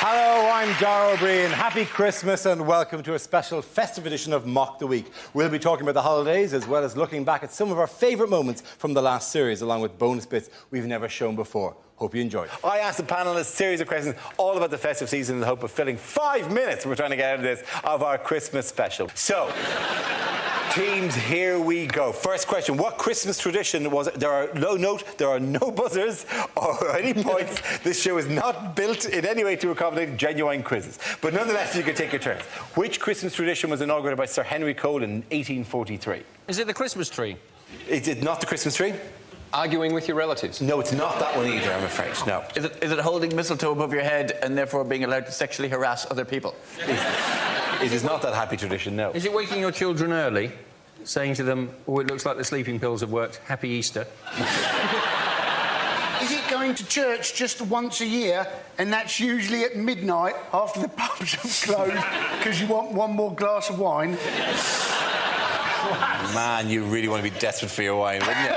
Hello, I'm Dara O'Brien. Happy Christmas and welcome to a special festive edition of Mock the Week. We'll be talking about the holidays as well as looking back at some of our favourite moments from the last series, along with bonus bits we've never shown before. Hope you enjoy. I asked the panel a series of questions all about the festive season in the hope of filling 5 minutes we're trying to get out of this of our Christmas special. So, teams, here we go. First question, what Christmas tradition was it? There are no buzzers or any points. This show is not built in any way to accommodate genuine quizzes. But nonetheless, you can take your turns. Which Christmas tradition was inaugurated by Sir Henry Cole in 1843? Is it the Christmas tree? Is it not the Christmas tree? Arguing with your relatives? No, it's not that one either, I'm afraid. No. Is it holding mistletoe above your head and therefore being allowed to sexually harass other people? It is not that happy tradition, no. Is it waking your children early, saying to them, oh, it looks like the sleeping pills have worked, happy Easter? Is it going to church just once a year, and that's usually at midnight after the pubs have closed because you want one more glass of wine? Man, you really want to be desperate for your wine, wouldn't you?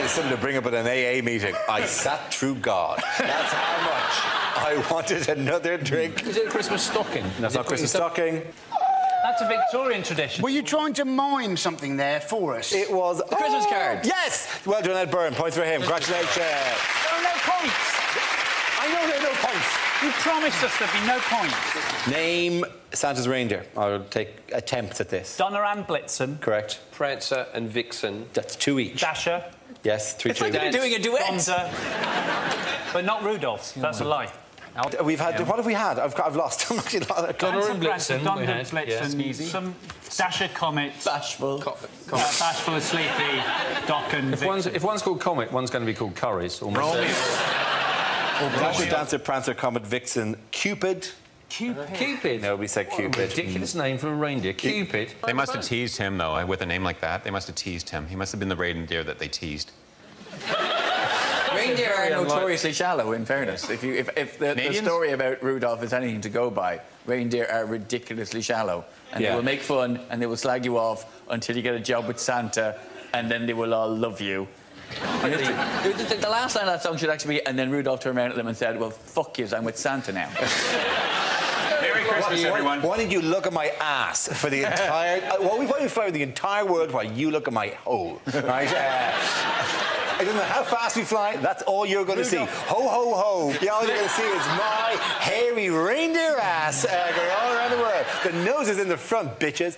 It's something to bring up at an AA meeting. I sat through God. That's how much I wanted another drink. Is it a Christmas stocking? That's not Christmas stocking. That's a Victorian tradition. Were you trying to mime something there for us? It was... The Christmas card. Yes! Well done, Ed Byrne. Points for him. Congratulations. There are no points. I know there are no points. You promised us there'd be no points. Name Santa's reindeer. I'll take attempts at this. Donner and Blitzen. Correct. Prancer and Vixen. That's 2 each. Dasher. Yes, 3, 2. It's like doing a duet. Bonza. But not Rudolph. That's a lie. We've had... What have we had? I've lost. I'm actually lost. Donner and Blitzen. Donner and Blitzen. Some Dasher, Comet. Bashful. Bashful and Sleepy. Doc and If one's called Comet, one's going to be called Curries. Or Dasher, Dancer, Prancer, Comet, Vixen, Cupid. Cupid? No, we said Cupid. Ridiculous name for a reindeer. Cupid. They must have teased him, though, with a name like that. They must have teased him. He must have been the reindeer that they teased. Reindeer are notoriously shallow, in fairness. If the story about Rudolph is anything to go by, reindeer are ridiculously shallow. And they will make fun and they will slag you off until you get a job with Santa, and then they will all love you. The last line of that song should actually be, and then Rudolph turned around at them and said, well, fuck yous, I'm with Santa now. Merry Christmas, everyone. Why did you look at my ass for the entire... Why don't you fly the entire world while you look at my hole, right? It doesn't matter how fast we fly, that's all you're going to see. Ho, ho, ho. Yeah, all you're going to see is my hairy reindeer ass going all around the world. The nose is in the front, bitches.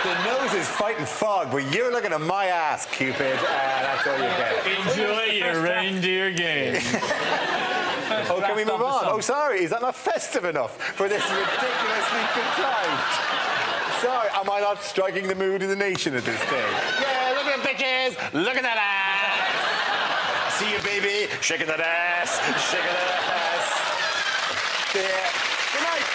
The nose is fighting fog, but you're looking at my ass, Cupid. That's all you get. Enjoy your reindeer game. Oh, can we move on? Oh, sorry, is that not festive enough for this ridiculously contrived? Sorry, am I not striking the mood of the nation at this stage? Yeah, look at the bitches! Look at that ass! See you, baby! Shaking that ass! Shaking that ass! Yeah. Good night!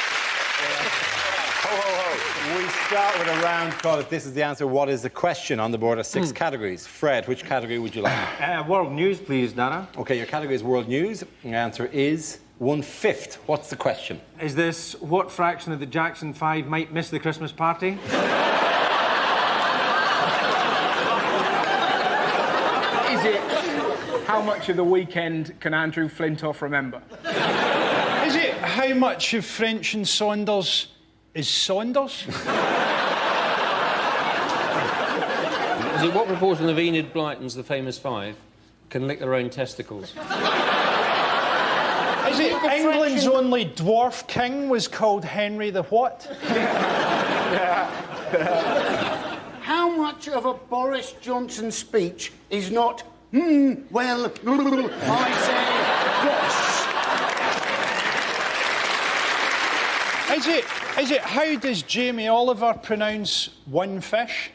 Ho, ho, ho. We start with a round call. If this is the answer, what is the question? On the board are 6 categories. Fred, which category would you like? World news, please, Dara. OK, your category is world news. Your answer is 1/5. What's the question? Is this what fraction of the Jackson 5 might miss the Christmas party? Is it how much of the weekend can Andrew Flintoff remember? Is it how much of French and Saunders is Saunders? Is it what proportion of Enid Blyton's The Famous Five can lick their own testicles? Is it England's only dwarf king was called Henry the what? How much of a Boris Johnson speech is not, well, I say, boss? Is it how does Jamie Oliver pronounce one fish?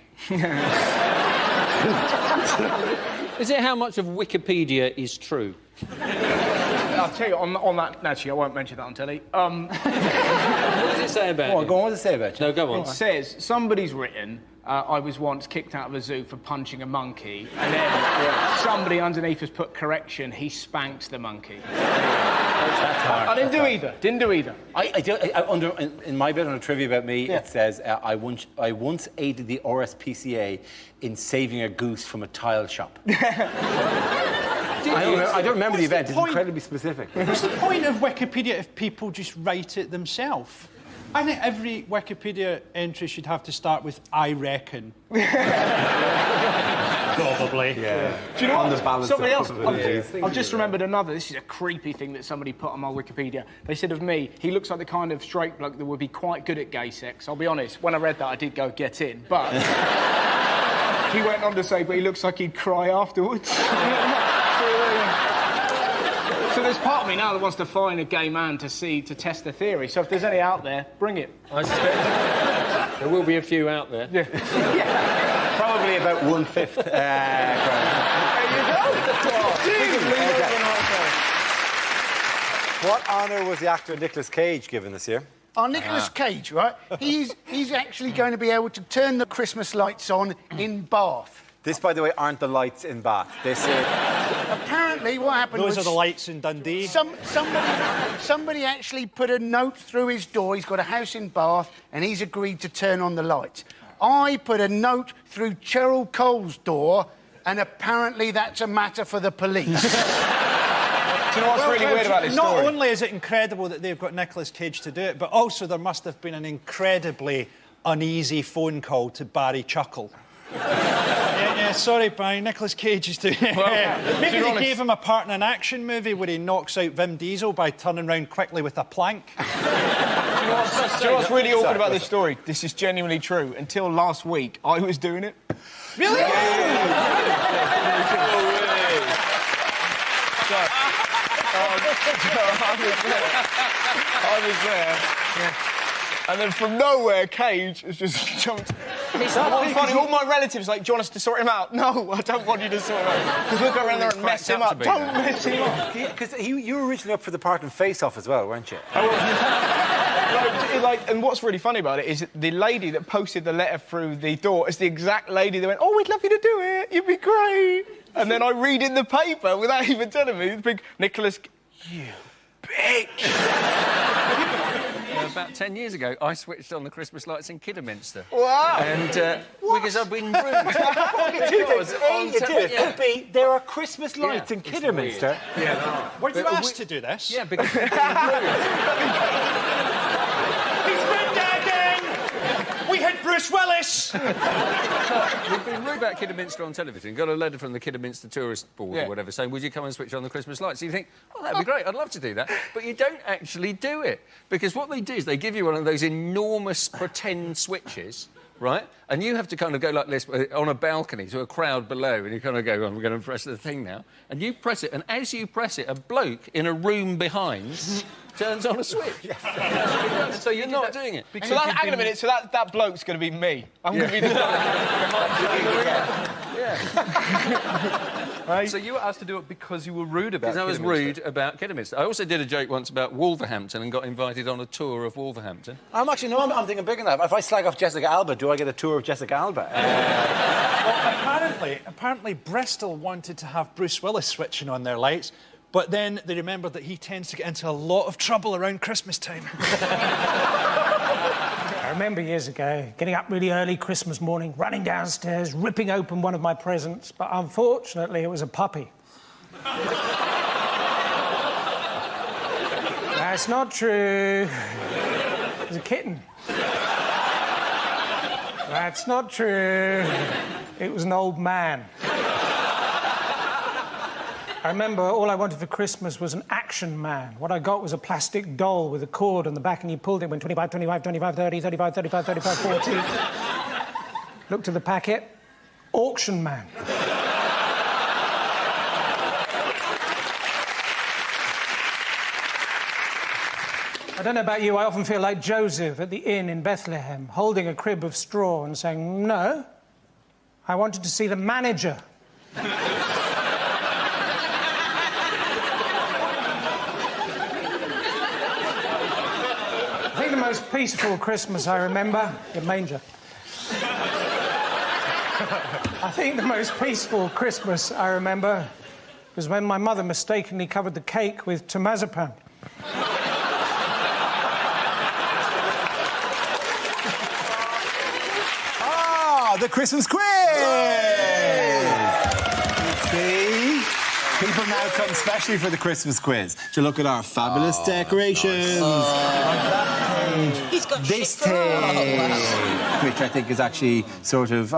Is it how much of Wikipedia is true? I'll tell you, on that... Actually, I won't mention that on telly. What does it say about you? Go on, what does it say about you? No, go on. It says, somebody's written, I was once kicked out of a zoo for punching a monkey, and then somebody underneath has put correction, he spanked the monkey. That's hard. I didn't do either. Didn't do either. In my bit on a trivia about me, it says, I once aided the RSPCA in saving a goose from a tile shop. I don't remember the event. It's point? incredibly specific. What's the point of Wikipedia if people just write it themselves? I think every Wikipedia entry should have to start with "I reckon." Probably. Yeah. Do you know On what? the balance Somebody of else. possibilities. I've just remembered another. This is a creepy thing that somebody put on my Wikipedia. They said of me, he looks like the kind of straight bloke that would be quite good at gay sex. I'll be honest, when I read that, I did go, get in. But he went on to say, but he looks like he'd cry afterwards. So there's part of me now that wants to find a gay man to test the theory. So if there's any out there, bring it. I suspect there will be a few out there. Yeah. Probably about 1/5. What honour was the actor Nicolas Cage given this year? Nicolas Cage, right? He's actually going to be able to turn the Christmas lights on in Bath. This, by the way, aren't the lights in Bath. This is... Apparently, what happened Those was... are the lights in Dundee. Somebody actually put a note through his door. He's got a house in Bath, and he's agreed to turn on the lights. I put a note through Cheryl Cole's door, and apparently that's a matter for the police. Do you know what's really weird about this story? Not only is it incredible that they've got Nicolas Cage to do it, but also there must have been an incredibly uneasy phone call to Barry Chuckle. Yeah, sorry, Barry, Nicolas Cage is doing it. Well, maybe they gave him a part in an action movie where he knocks out Vin Diesel by turning round quickly with a plank. Do you know what's really awkward about this story? This is genuinely true. Until last week, I was doing it. Really? I was there. Yeah. And then from nowhere, Cage has just jumped. It's not funny. All my relatives are like, do you want us to sort him out? No, I don't want you to sort him out. Because we'll go around there and mess him up. Don't mess him up. Because you were originally up for the part in Face Off as well, weren't you? And what's really funny about it is the lady that posted the letter through the door is the exact lady that went, oh, we'd love you to do it. You'd be great. And then I read in the paper, without even telling me, the big Nicholas... You bitch! About 10 years ago, I switched on the Christmas lights in Kidderminster. Wow! And because I've been rude. Could be there are Christmas lights in Kidderminster. Yeah. Were you asked to do this? Yeah, because we've been rude. He's been gagging! We hit Bruce Willis! We've been rude about Kidderminster on television. Got a letter from the Kidderminster Tourist Board or whatever saying, would you come and switch on the Christmas lights? So you think, oh, that'd be great, I'd love to do that. But you don't actually do it. Because what they do is they give you one of those enormous pretend switches, right? And you have to kind of go like this on a balcony to a crowd below, and you kind of go, oh, we're going to press the thing now. And you press it, and as you press it, a bloke in a room behind turns on a switch. So you're not doing it. So hang on a minute, so that bloke's going to be me. I'm going to be the So you were asked to do it because you were rude about it? Because I was rude about Kidderminster. I also did a joke once about Wolverhampton and got invited on a tour of Wolverhampton. I'm thinking bigger than that. If I slag off Jessica Alba, do I get a tour of Jessica Alba? Well, apparently Bristol wanted to have Bruce Willis switching on their lights, but then they remembered that he tends to get into a lot of trouble around Christmas time. I remember years ago getting up really early Christmas morning, running downstairs, ripping open one of my presents, but unfortunately it was a puppy. That's not true. It was a kitten. That's not true. It was an old man. I remember all I wanted for Christmas was an action man. What I got was a plastic doll with a cord on the back, and you pulled it when 25, 25, 25, 30, 35, 35, 35, 40. Looked at the packet. Auction man. I don't know about you, I often feel like Joseph at the inn in Bethlehem, holding a crib of straw and saying, no, I wanted to see the manager. I think the most peaceful Christmas I remember... Your manger. I think the most peaceful Christmas I remember was when my mother mistakenly covered the cake with tomazepam. The Christmas quiz! See? People now come especially for the Christmas quiz to look at our fabulous decorations. He's got This shit for all. tape, which I think is actually sort of sweet.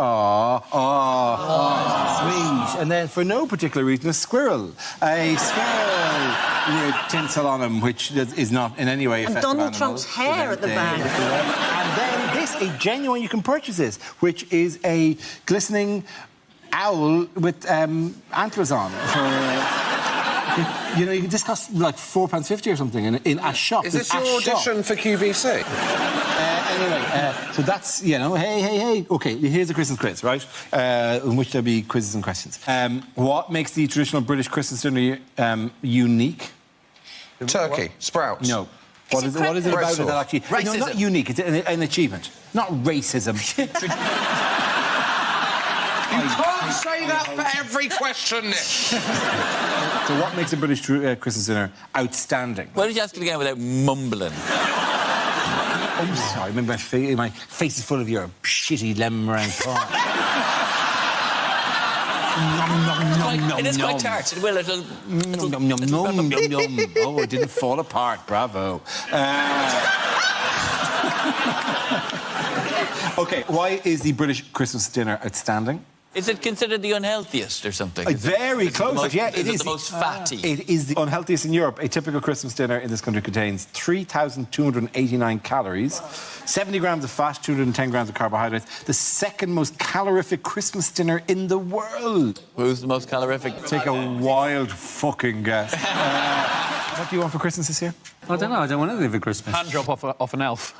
And then, for no particular reason, a squirrel. A squirrel with tinsel on him, which is not in any way a And festive Donald animal. Trump's hair at the back. And then this, a genuine, you can purchase this, which is a glistening owl with antlers on. You know, this costs like £4.50 or something in a shop. Is this your audition for QVC? Anyway, so that's, you know, hey. OK, here's a Christmas quiz, right? In which there'll be quizzes and questions. What makes the traditional British Christmas dinner unique? Turkey, sprouts. No. What is it about it that actually... Racism. No, not unique, it's an achievement. Not racism. You can't say that for every question, Nick. So what makes a British Christmas dinner outstanding? Why did you ask it again without mumbling? I'm sorry, my face is full of your shitty lemon meringue pie. It is quite tart. It will. Oh, it didn't fall apart. Bravo. OK, why is the British Christmas dinner outstanding? Is it considered the unhealthiest or something? Very close. Yeah, it is. The most fatty. It is the unhealthiest in Europe. A typical Christmas dinner in this country contains 3,289 calories, 70 grams of fat, 210 grams of carbohydrates. The second most calorific Christmas dinner in the world. Who's the most calorific? Take a wild fucking guess. What do you want for Christmas this year? I don't know. I don't want anything for Christmas. Hand drop off an elf.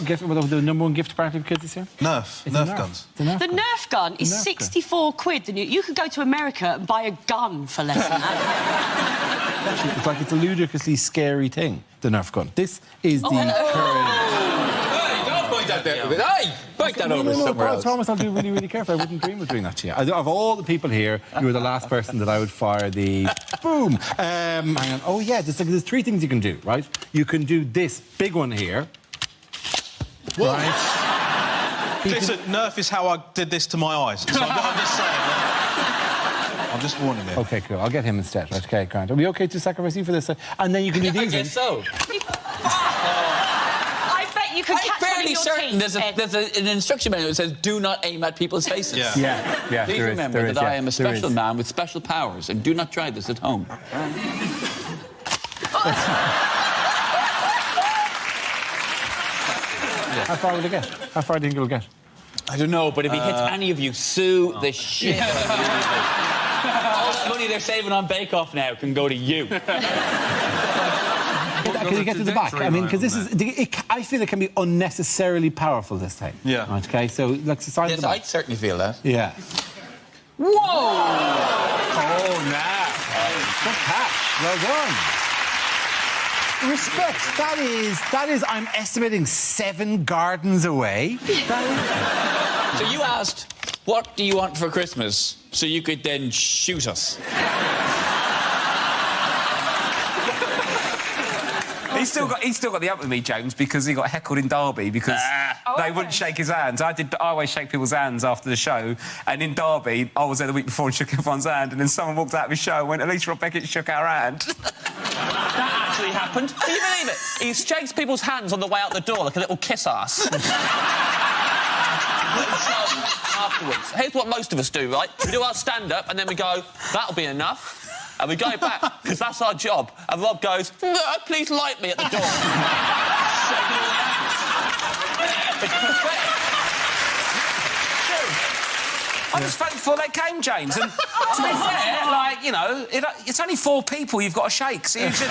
Guess what the number one gift apparently for kids this year? Nerf guns. The Nerf gun is 64 quid. You could go to America and buy a gun for less than that. Actually, it's like it's a ludicrously scary thing, the Nerf gun. This is the current... Hey, don't point that there. Hey, point that over somewhere else. Thomas, I'll do really, really careful. I wouldn't dream of doing that to you. Of all the people here, you were the last person that I would fire the... Boom! Hang on. Oh, yeah, there's three things you can do, right? You can do this big one here. Right. Listen, Nerf is how I did this to my eyes. So I'm just saying. I'm just warning you. OK, cool. I'll get him instead. Right, OK, Grant. Are we OK to sacrifice you for this? And then you can do these. I guess so. I bet you could catch one fairly of your certain teeth, there's an instruction manual that says do not aim at people's faces. Yeah, Please remember that I am a special man with special powers and do not try this at home. How far will it get? How far do you think it'll get? I don't know, but if he hits any of you, sue the shit out of you. All the money they're saving on Bake Off now can go to you. Can you get to the back? I mean, because this is... I feel it can be unnecessarily powerful, this time. Yeah. OK, so let's decide Yes, the back. I certainly feel that. Yeah. Whoa! Oh, nah. Good catch. Well done. Respect. That is, I'm estimating 7 gardens away. So you asked, what do you want for Christmas? So you could then shoot us. He's still got the up with me, James, because he got heckled in Derby because they wouldn't shake his hands. I always shake people's hands after the show, and in Derby, I was there the week before and shook everyone's hand, and then someone walked out of his show and went, Alicia Rob Beckett shook our hand. That actually happened. Can you believe it? He shakes people's hands on the way out the door like a little kiss ass. Afterwards. Here's what most of us do, right? We do our stand-up and then we go, that'll be enough. And we go back, because that's our job. And Rob goes, please light me at the door. It's pathetic. I was thankful they came, James. And to be fair, like, you know, it's only 4 people you've got to shake, so you should...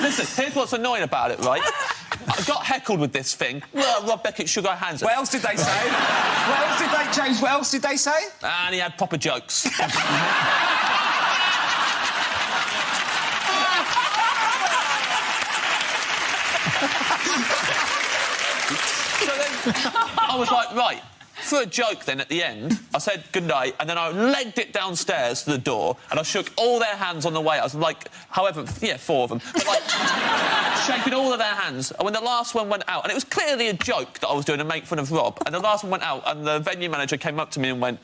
Listen, here's what's annoying about it, right? I got heckled with this thing. Rob Beckett shook our hands. What else did they say? What else did they, James, what else did they say? And he had proper jokes. So then I was like, right, for a joke then at the end, I said good night, and then I legged it downstairs to the door, and I shook all their hands on the way. I was like, however, 4 of them, but like shaking all of their hands. And when the last one went out, and it was clearly a joke that I was doing to make fun of Rob, and the last one went out, and the venue manager came up to me and went,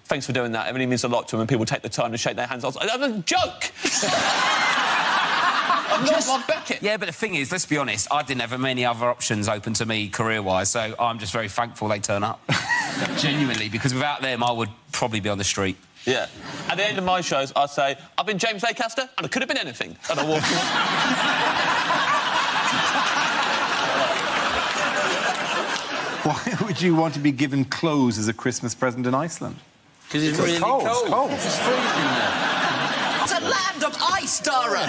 thanks for doing that. It really means a lot to them, and people take the time to shake their hands. I was like, that was a joke! I'm not Bob Beckett. Yeah, but the thing is, let's be honest, I didn't have many other options open to me career-wise, so I'm just very thankful they turn up. Genuinely, because without them, I would probably be on the street. Yeah. At the end of my shows, I say, I've been James Acaster, and I could have been anything. And I walk Why would you want to be given clothes as a Christmas present in Iceland? Because it's really cold. It's freezing there. It's a land of ice, Dara!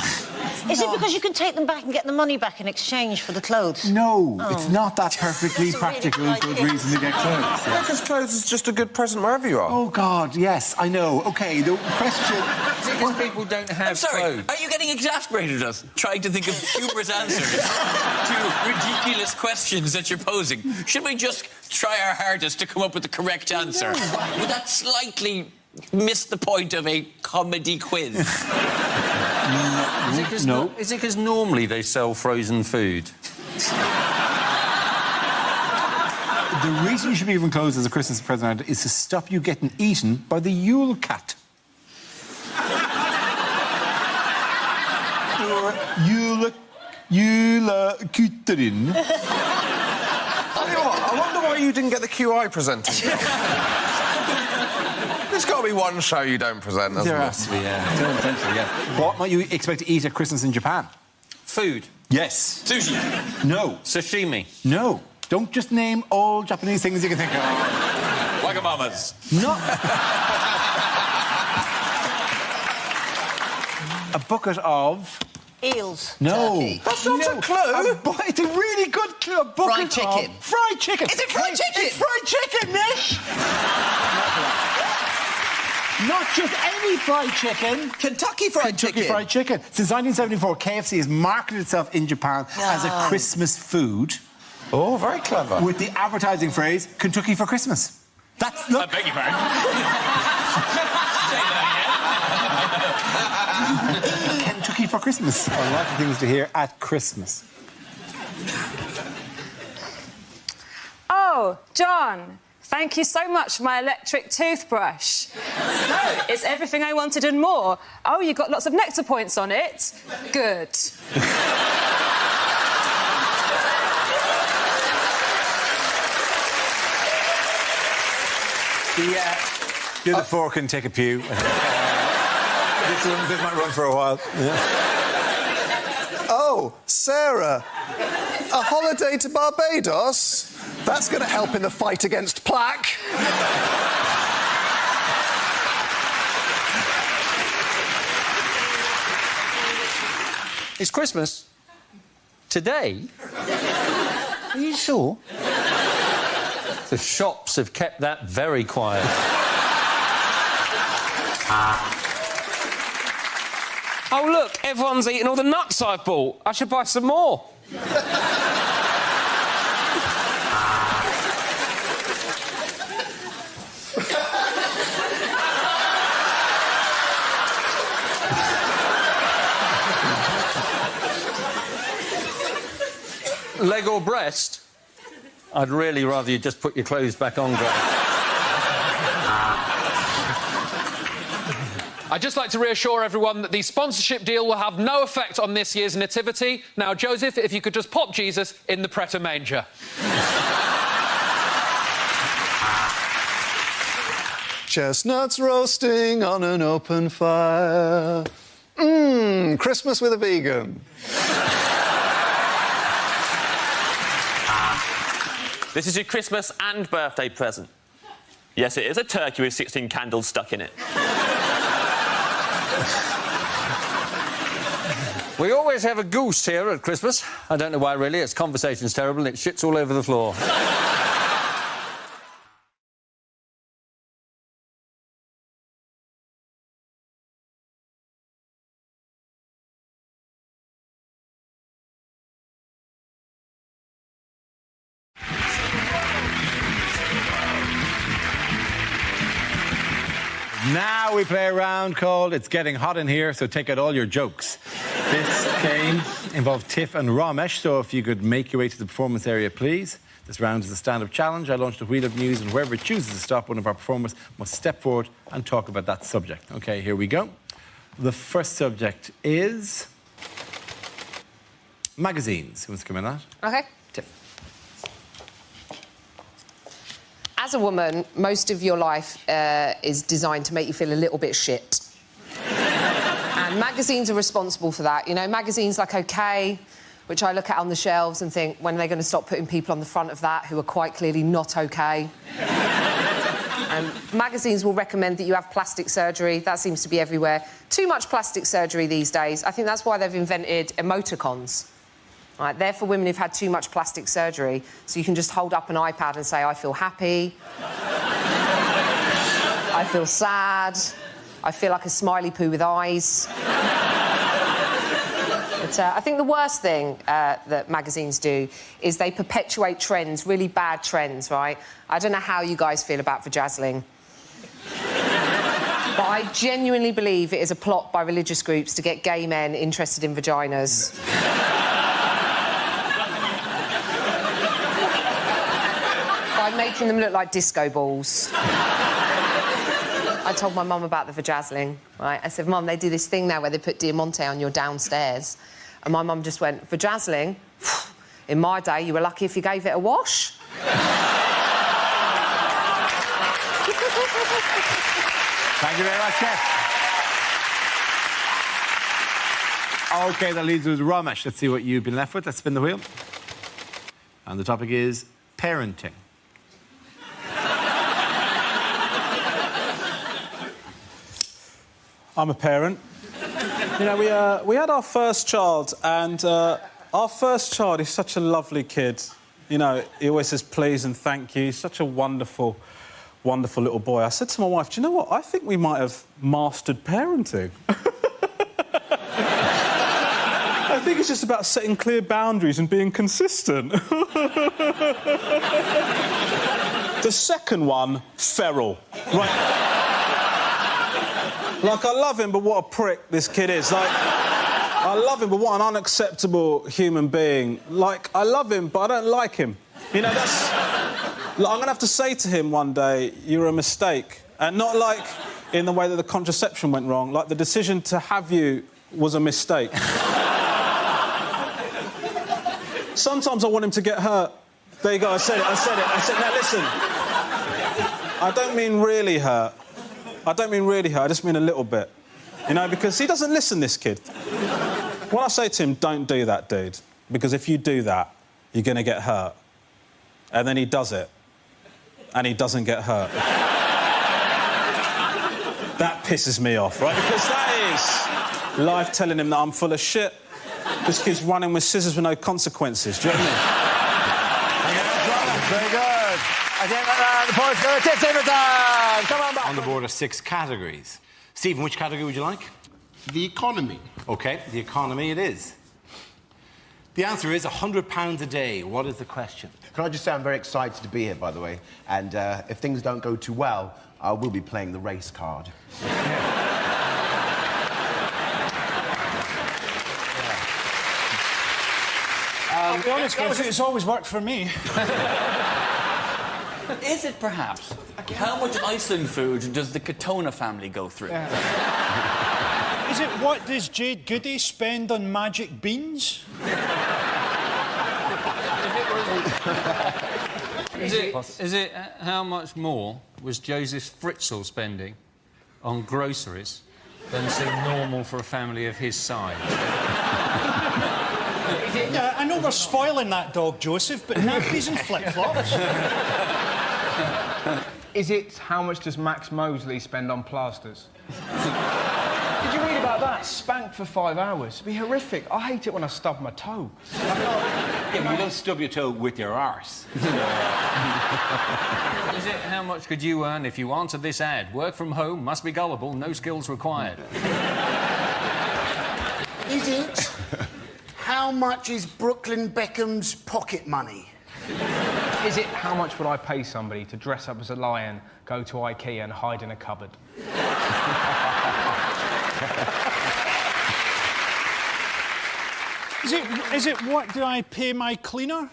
Is it because you can take them back and get the money back in exchange for the clothes? No, it's not that perfectly practical good reason to get clothes. Yeah, because clothes is just a good present wherever you are. Oh, God, yes, I know. OK, the question... Because people don't have clothes. Are you getting exasperated at us, trying to think of humorous answers to ridiculous questions that you're posing? Should we just try our hardest to come up with the correct answer? Would that slightly miss the point of a comedy quiz? No. Is it because normally they sell frozen food? The reason you should be given clothes as a Christmas present is to stop you getting eaten by the Yule cat. Yule Kuterin. I tell you what, I wonder why you didn't get the QI presenting. There's got to be one show you don't present, hasn't There has to be, yeah. What might you expect to eat at Christmas in Japan? Food. Yes. Sushi. No. Sashimi. No. Don't just name all Japanese things you can think of. Wagamamas. Not... A bucket of... Eels. No. Turkey. That's not a clue. It's a really good clue. A bucket Fried chicken. Of fried chicken. Is it fried chicken? It's fried chicken, Nish. Not just any fried chicken. Kentucky Fried Chicken. Kentucky Fried Chicken. Since 1974, KFC has marketed itself in Japan as a Christmas food. Oh, very clever. With the advertising phrase, Kentucky for Christmas. That's... Look. I beg your pardon. Kentucky for Christmas. A lot of things to hear at Christmas. Oh, John, thank you so much for my electric toothbrush. No, it's everything I wanted and more. Oh, you got lots of nectar points on it. Good. Do the fork and take a pew. This might run for a while. Yeah. Oh, Sarah, a holiday to Barbados? That's going to help in the fight against plaque. It's Christmas. Today. Are you sure? The shops have kept that very quiet. Oh, look, everyone's eating all the nuts I've bought. I should buy some more. Leg or breast? I'd really rather you just put your clothes back on, Greg. I'd just like to reassure everyone that the sponsorship deal will have no effect on this year's nativity. Now, Joseph, if you could just pop Jesus in the Pret a Manger. Chestnuts roasting on an open fire. Christmas with a vegan. This is your Christmas and birthday present. Yes, it is a turkey with 16 candles stuck in it. We always have a goose here at Christmas. I don't know why, really. Its conversation's terrible and it shits all over the floor. Now we play a round called It's Getting Hot in Here, so take out all your jokes. This game involved Tiff and Ramesh, so if you could make your way to the performance area, please. This round is a stand-up challenge. I launched a wheel of news, and wherever it chooses to stop, one of our performers must step forward and talk about that subject. OK, here we go. The first subject is magazines. Who wants to come in on that? OK. As a woman, most of your life is designed to make you feel a little bit shit. And magazines are responsible for that. You know, magazines like OK, which I look at on the shelves and think, when are they going to stop putting people on the front of that who are quite clearly not OK? Magazines will recommend that you have plastic surgery. That seems to be everywhere. Too much plastic surgery these days. I think that's why they've invented emoticons. Right, they're for women who've had too much plastic surgery, so you can just hold up an iPad and say, I feel happy, I feel sad, I feel like a smiley poo with eyes. But I think the worst thing that magazines do is they perpetuate trends, really bad trends, right? I don't know how you guys feel about vajazzling. But I genuinely believe it is a plot by religious groups to get gay men interested in vaginas. By making them look like disco balls. I told my mum about the vajazzling, right? I said, Mum, they do this thing now where they put Diamante on your downstairs. And my mum just went, vajazzling? In my day, you were lucky if you gave it a wash. Thank you very much, Jeff. OK, that leaves us with Ramesh. Let's see what you've been left with. Let's spin the wheel. And the topic is parenting. I'm a parent. You know, we had our first child, and our first child is such a lovely kid. You know, he always says please and thank you. He's such a wonderful, wonderful little boy. I said to my wife, do you know what? I think we might have mastered parenting. I think it's just about setting clear boundaries and being consistent. The second one, feral. Right. Like, I love him, but what a prick this kid is. Like, I love him, but what an unacceptable human being. Like, I love him, but I don't like him. You know, that's... Like, I'm going to have to say to him one day, you're a mistake. And not, like, in the way that the contraception went wrong. Like, the decision to have you was a mistake. Sometimes I want him to get hurt. There you go, I said it. Now, listen. I don't mean really hurt. I don't mean really hurt, I just mean a little bit. You know, because he doesn't listen, this kid. When I say to him, don't do that, dude, because if you do that, you're going to get hurt. And then he does it, and he doesn't get hurt. That pisses me off, right? Because that is life telling him that I'm full of shit. This kid's running with scissors with no consequences. Do you know what I mean? Very good. I think the points go to Stephen. Come on back. On the board are 6 categories. Stephen, which category would you like? The economy. OK, the economy it is. The answer is £100 a day. What is the question? Can I just say I'm very excited to be here, by the way, and if things don't go too well, I will be playing the race card. I'll be honest, it's always worked for me. Is it perhaps? How much Iceland food does the Katona family go through? Is it what does Jade Goody spend on magic beans? Is it how much more was Joseph Fritzl spending on groceries than seemed normal for a family of his size? Yeah, I know we're spoiling that dog, Joseph, but nappies and flip-flops. Is it how much does Max Mosley spend on plasters? Did you read about that? Spanked for 5 hours. It'd be horrific. I hate it when I stub my toe. Yeah, but you don't stub your toe with your arse. Is it how much could you earn if you answered this ad? Work from home, must be gullible, no skills required. Is it how much is Brooklyn Beckham's pocket money? Is it how much would I pay somebody to dress up as a lion, go to IKEA and hide in a cupboard? Is it what do I pay my cleaner?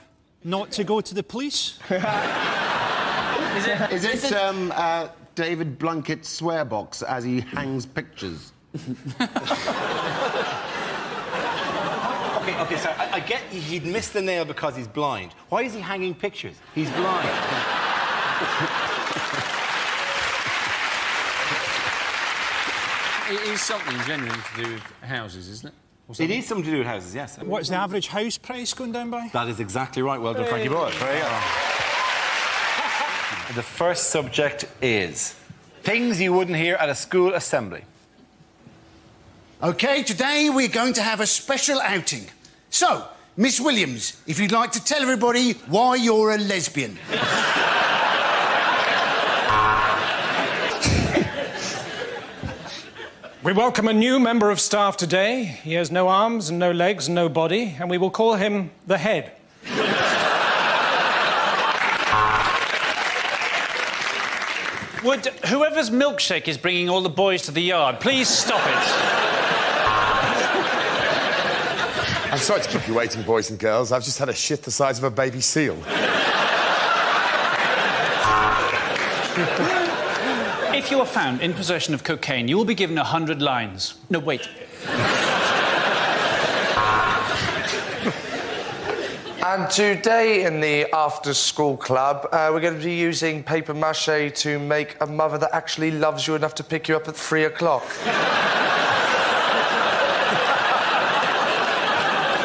Not to go to the police? Is it David Blunkett's swear box as he hangs pictures? OK, so I get he'd missed the nail because he's blind. Why is he hanging pictures? He's blind. It is something genuine to do with houses, isn't it? It is something to do with houses, yes. What's the average house price going down by? That is exactly right. Well done, Frankie Boy. There you go. The first subject is things you wouldn't hear at a school assembly. OK, today we're going to have a special outing. So, Miss Williams, if you'd like to tell everybody why you're a lesbian. We welcome a new member of staff today. He has no arms and no legs and no body, and we will call him the Head. Would whoever's milkshake is bringing all the boys to the yard, please stop it? I'm sorry to keep you waiting, boys and girls. I've just had a shit the size of a baby seal. If you are found in possession of cocaine, you will be given 100 lines. No, wait. And today in the after-school club, we're going to be using paper mache to make a mother that actually loves you enough to pick you up at 3 o'clock.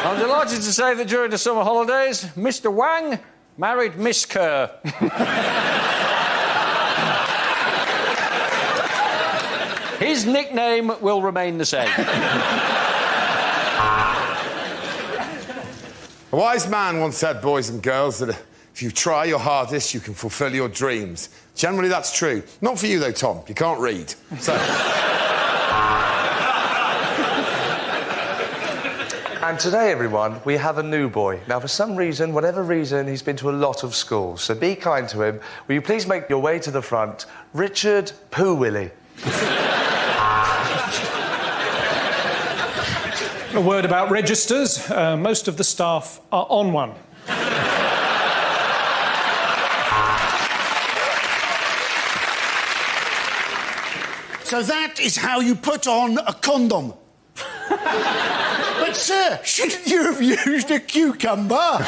I'm delighted to say that during the summer holidays, Mr. Wang married Miss Kerr. His nickname will remain the same. A wise man once said, boys and girls, that if you try your hardest, you can fulfil your dreams. Generally, that's true. Not for you, though, Tom. You can't read. So... And today, everyone, we have a new boy. Now, for some reason, whatever reason, he's been to a lot of schools, so be kind to him. Will you please make your way to the front? Richard Poo Willie. A word about registers. Most of the staff are on one. So that is how you put on a condom. But, sir, shouldn't you have used a cucumber?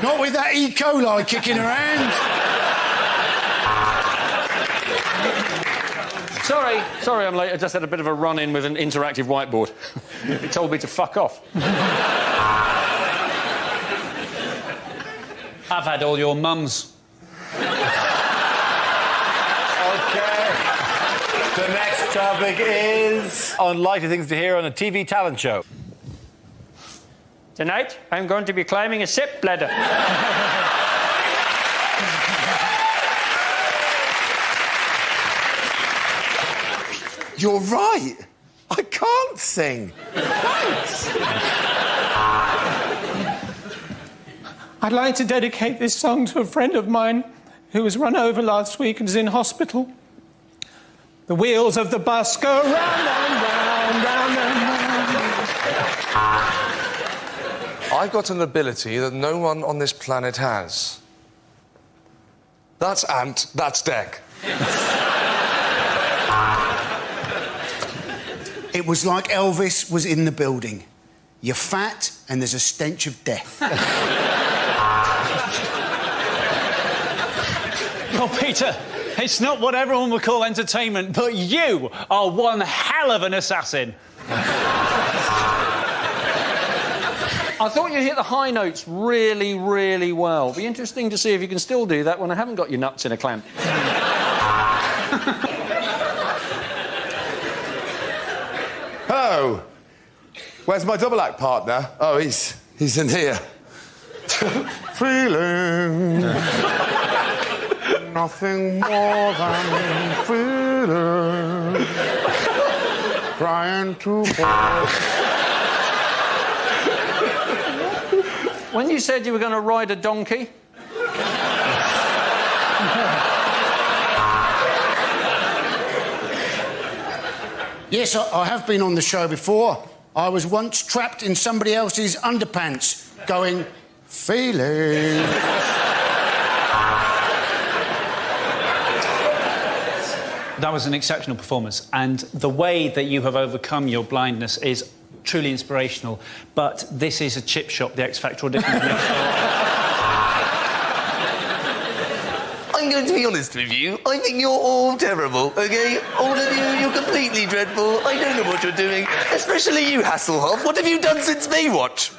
Not with that E. coli kicking around. Sorry I'm late. I just had a bit of a run-in with an interactive whiteboard. It told me to fuck off. I've had all your mums. The next topic is unlikely things to hear on a TV talent show. Tonight, I'm going to be climbing a SIP ladder. You're right. I can't sing. Thanks. I'd like to dedicate this song to a friend of mine who was run over last week and is in hospital. The wheels of the bus go round and round, round and round. I've got an ability that no one on this planet has. That's Ant, that's Dec. It was like Elvis was in the building. You're fat and there's a stench of death. Well, Peter, it's not what everyone would call entertainment, but you are one hell of an assassin. I thought you hit the high notes really, really well. Be interesting to see if you can still do that when I haven't got your nuts in a clamp. Hello. Where's my double act partner? Oh, he's in here. Feeling nothing more than feeling. Trying to When you said you were going to ride a donkey... Yes, I have been on the show before. I was once trapped in somebody else's underpants, going, Feeling. That was an exceptional performance, and the way that you have overcome your blindness is truly inspirational. But this is a chip shop, the X Factor audition. I'm going to be honest with you. I think you're all terrible, OK? All of you, you're completely dreadful. I don't know what you're doing. Especially you, Hasselhoff. What have you done since Baywatch?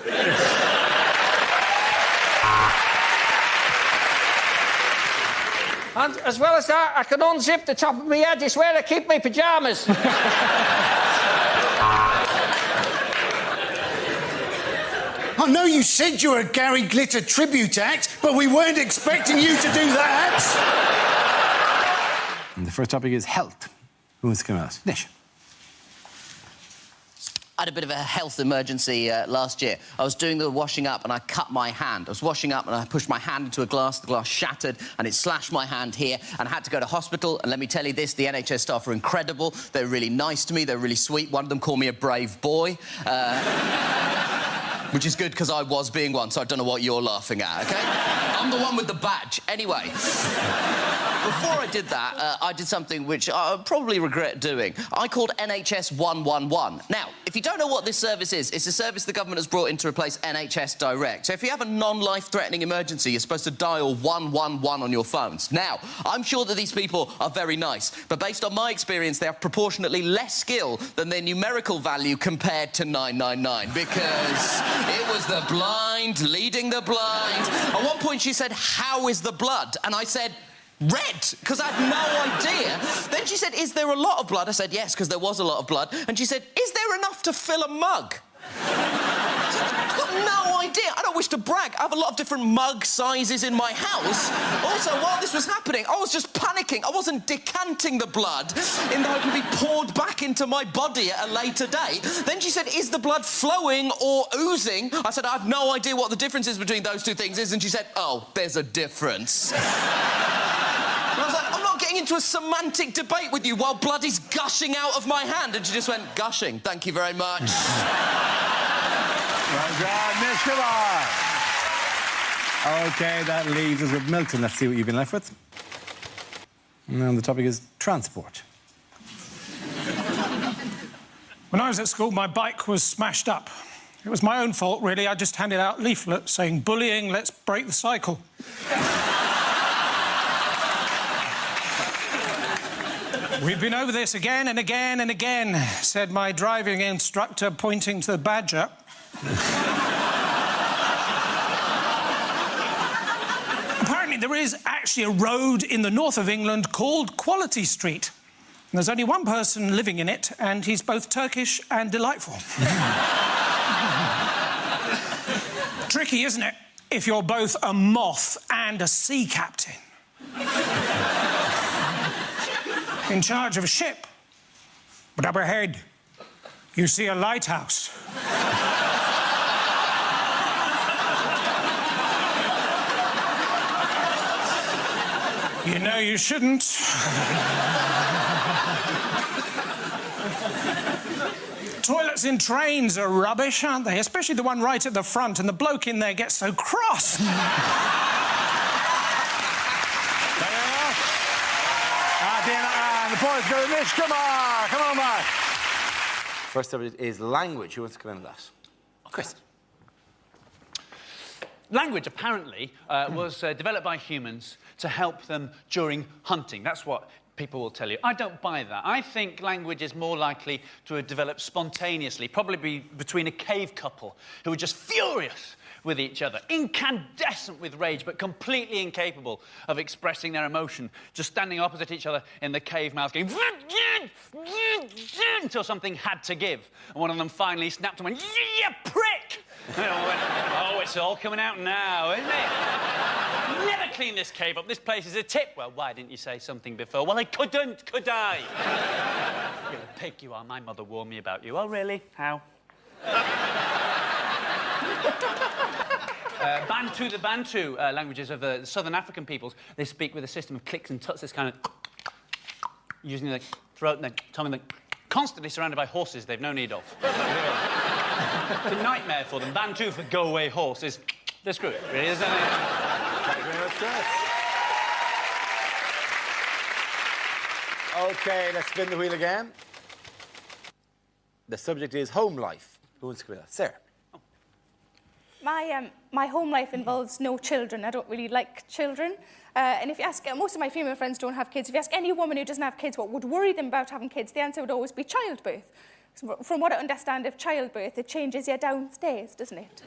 And as well as that, I can unzip the top of my head. It's where I keep my pyjamas. I know you said you were a Gary Glitter tribute act, but we weren't expecting you to do that. And the first topic is health. Who wants to come out? Nish. I had a bit of a health emergency last year. I was doing the washing up and I cut my hand. I was washing up and I pushed my hand into a glass. The glass shattered and it slashed my hand here and I had to go to hospital. And let me tell you this, the NHS staff are incredible. They're really nice to me. They're really sweet. One of them called me a brave boy. Which is good because I was being one, so I don't know what you're laughing at, OK? I'm the one with the badge. Anyway, before I did that, I did something which I probably regret doing. I called NHS 111. Now, if you don't know what this service is, it's a service the government has brought in to replace NHS Direct. So if you have a non-life-threatening emergency, you're supposed to dial 111 on your phones. Now, I'm sure that these people are very nice, but based on my experience, they have proportionately less skill than their numerical value compared to 999, because it was the blind leading the blind. At one point, she said, "How is the blood?" And I said, "Red," because I had no idea. Then she said, "Is there a lot of blood?" I said, "Yes," because there was a lot of blood. And she said, "Is there enough to fill a mug?" I've got no idea. I don't wish to brag. I have a lot of different mug sizes in my house. Also, while this was happening, I was just panicking. I wasn't decanting the blood in that it could be poured back into my body at a later date. Then she said, "Is the blood flowing or oozing?" I said, "I have no idea what the difference is between those two things is." And she said, "Oh, there's a difference." And I was like, "I'm not getting into a semantic debate with you while blood is gushing out of my hand." And she just went, "Gushing, thank you very much." Well done, Nish, come on. OK, that leaves us with Milton. Let's see what you've been left with. And the topic is transport. When I was at school, my bike was smashed up. It was my own fault, really. I just handed out leaflets saying, "Bullying, let's break the cycle." "We've been over this again and again and again," said my driving instructor, pointing to the badger. Apparently, there is actually a road in the north of England called Quality Street. And there's only one person living in it, and he's both Turkish and delightful. Tricky, isn't it, if you're both a moth and a sea captain? In charge of a ship. But up ahead, you see a lighthouse. You know you shouldn't. Toilets in trains are rubbish, aren't they? Especially the one right at the front, and the bloke in there gets so cross. And the points go to Nish. Come on, Mark. First up is language. Who wants to come in with that? Chris. Language, apparently, was developed by humans to help them during hunting. That's what people will tell you. I don't buy that. I think language is more likely to have developed spontaneously, probably between a cave couple who were just furious with each other, incandescent with rage, but completely incapable of expressing their emotion, just standing opposite each other in the cave mouth, going until something had to give. And one of them finally snapped and went, "You prick!" And they all went, "Oh, it's all coming out now, isn't it? Never clean this cave up. This place is a tip." "Well, why didn't you say something before?" "Well, I couldn't, could I?" "You're a pig, you are. My mother warned me about you." "Oh, really? How?" Bantu, the Bantu languages of the southern African peoples, they speak with a system of clicks and tuts, this kind of using the throat and the tongue, and constantly surrounded by horses they've no need of. It's a nightmare for them. Bantu for go away horse is Let's screw it, really, isn't it? Thank you very much, Chris. OK, let's spin the wheel again. The subject is home life. Who wants to go with that? Sarah. My home life involves no children. I don't really like children. And if you ask, most of my female friends don't have kids. If you ask any woman who doesn't have kids what would worry them about having kids, the answer would always be childbirth. From what I understand of childbirth, it changes you downstairs, doesn't it?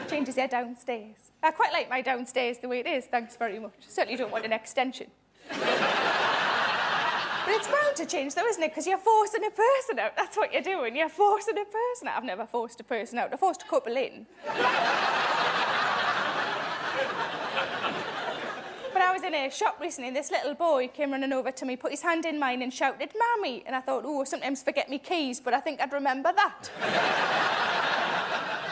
Changes you downstairs. I quite like my downstairs the way it is, thanks very much. Certainly don't want an extension. But it's bound to change, though, isn't it? Because you're forcing a person out. That's what you're doing. You're forcing a person out. I've never forced a person out. I forced a couple in. But I was in a shop recently, and this little boy came running over to me, put his hand in mine and shouted, "Mammy!" And I thought, oh, sometimes forget me keys, but I think I'd remember that.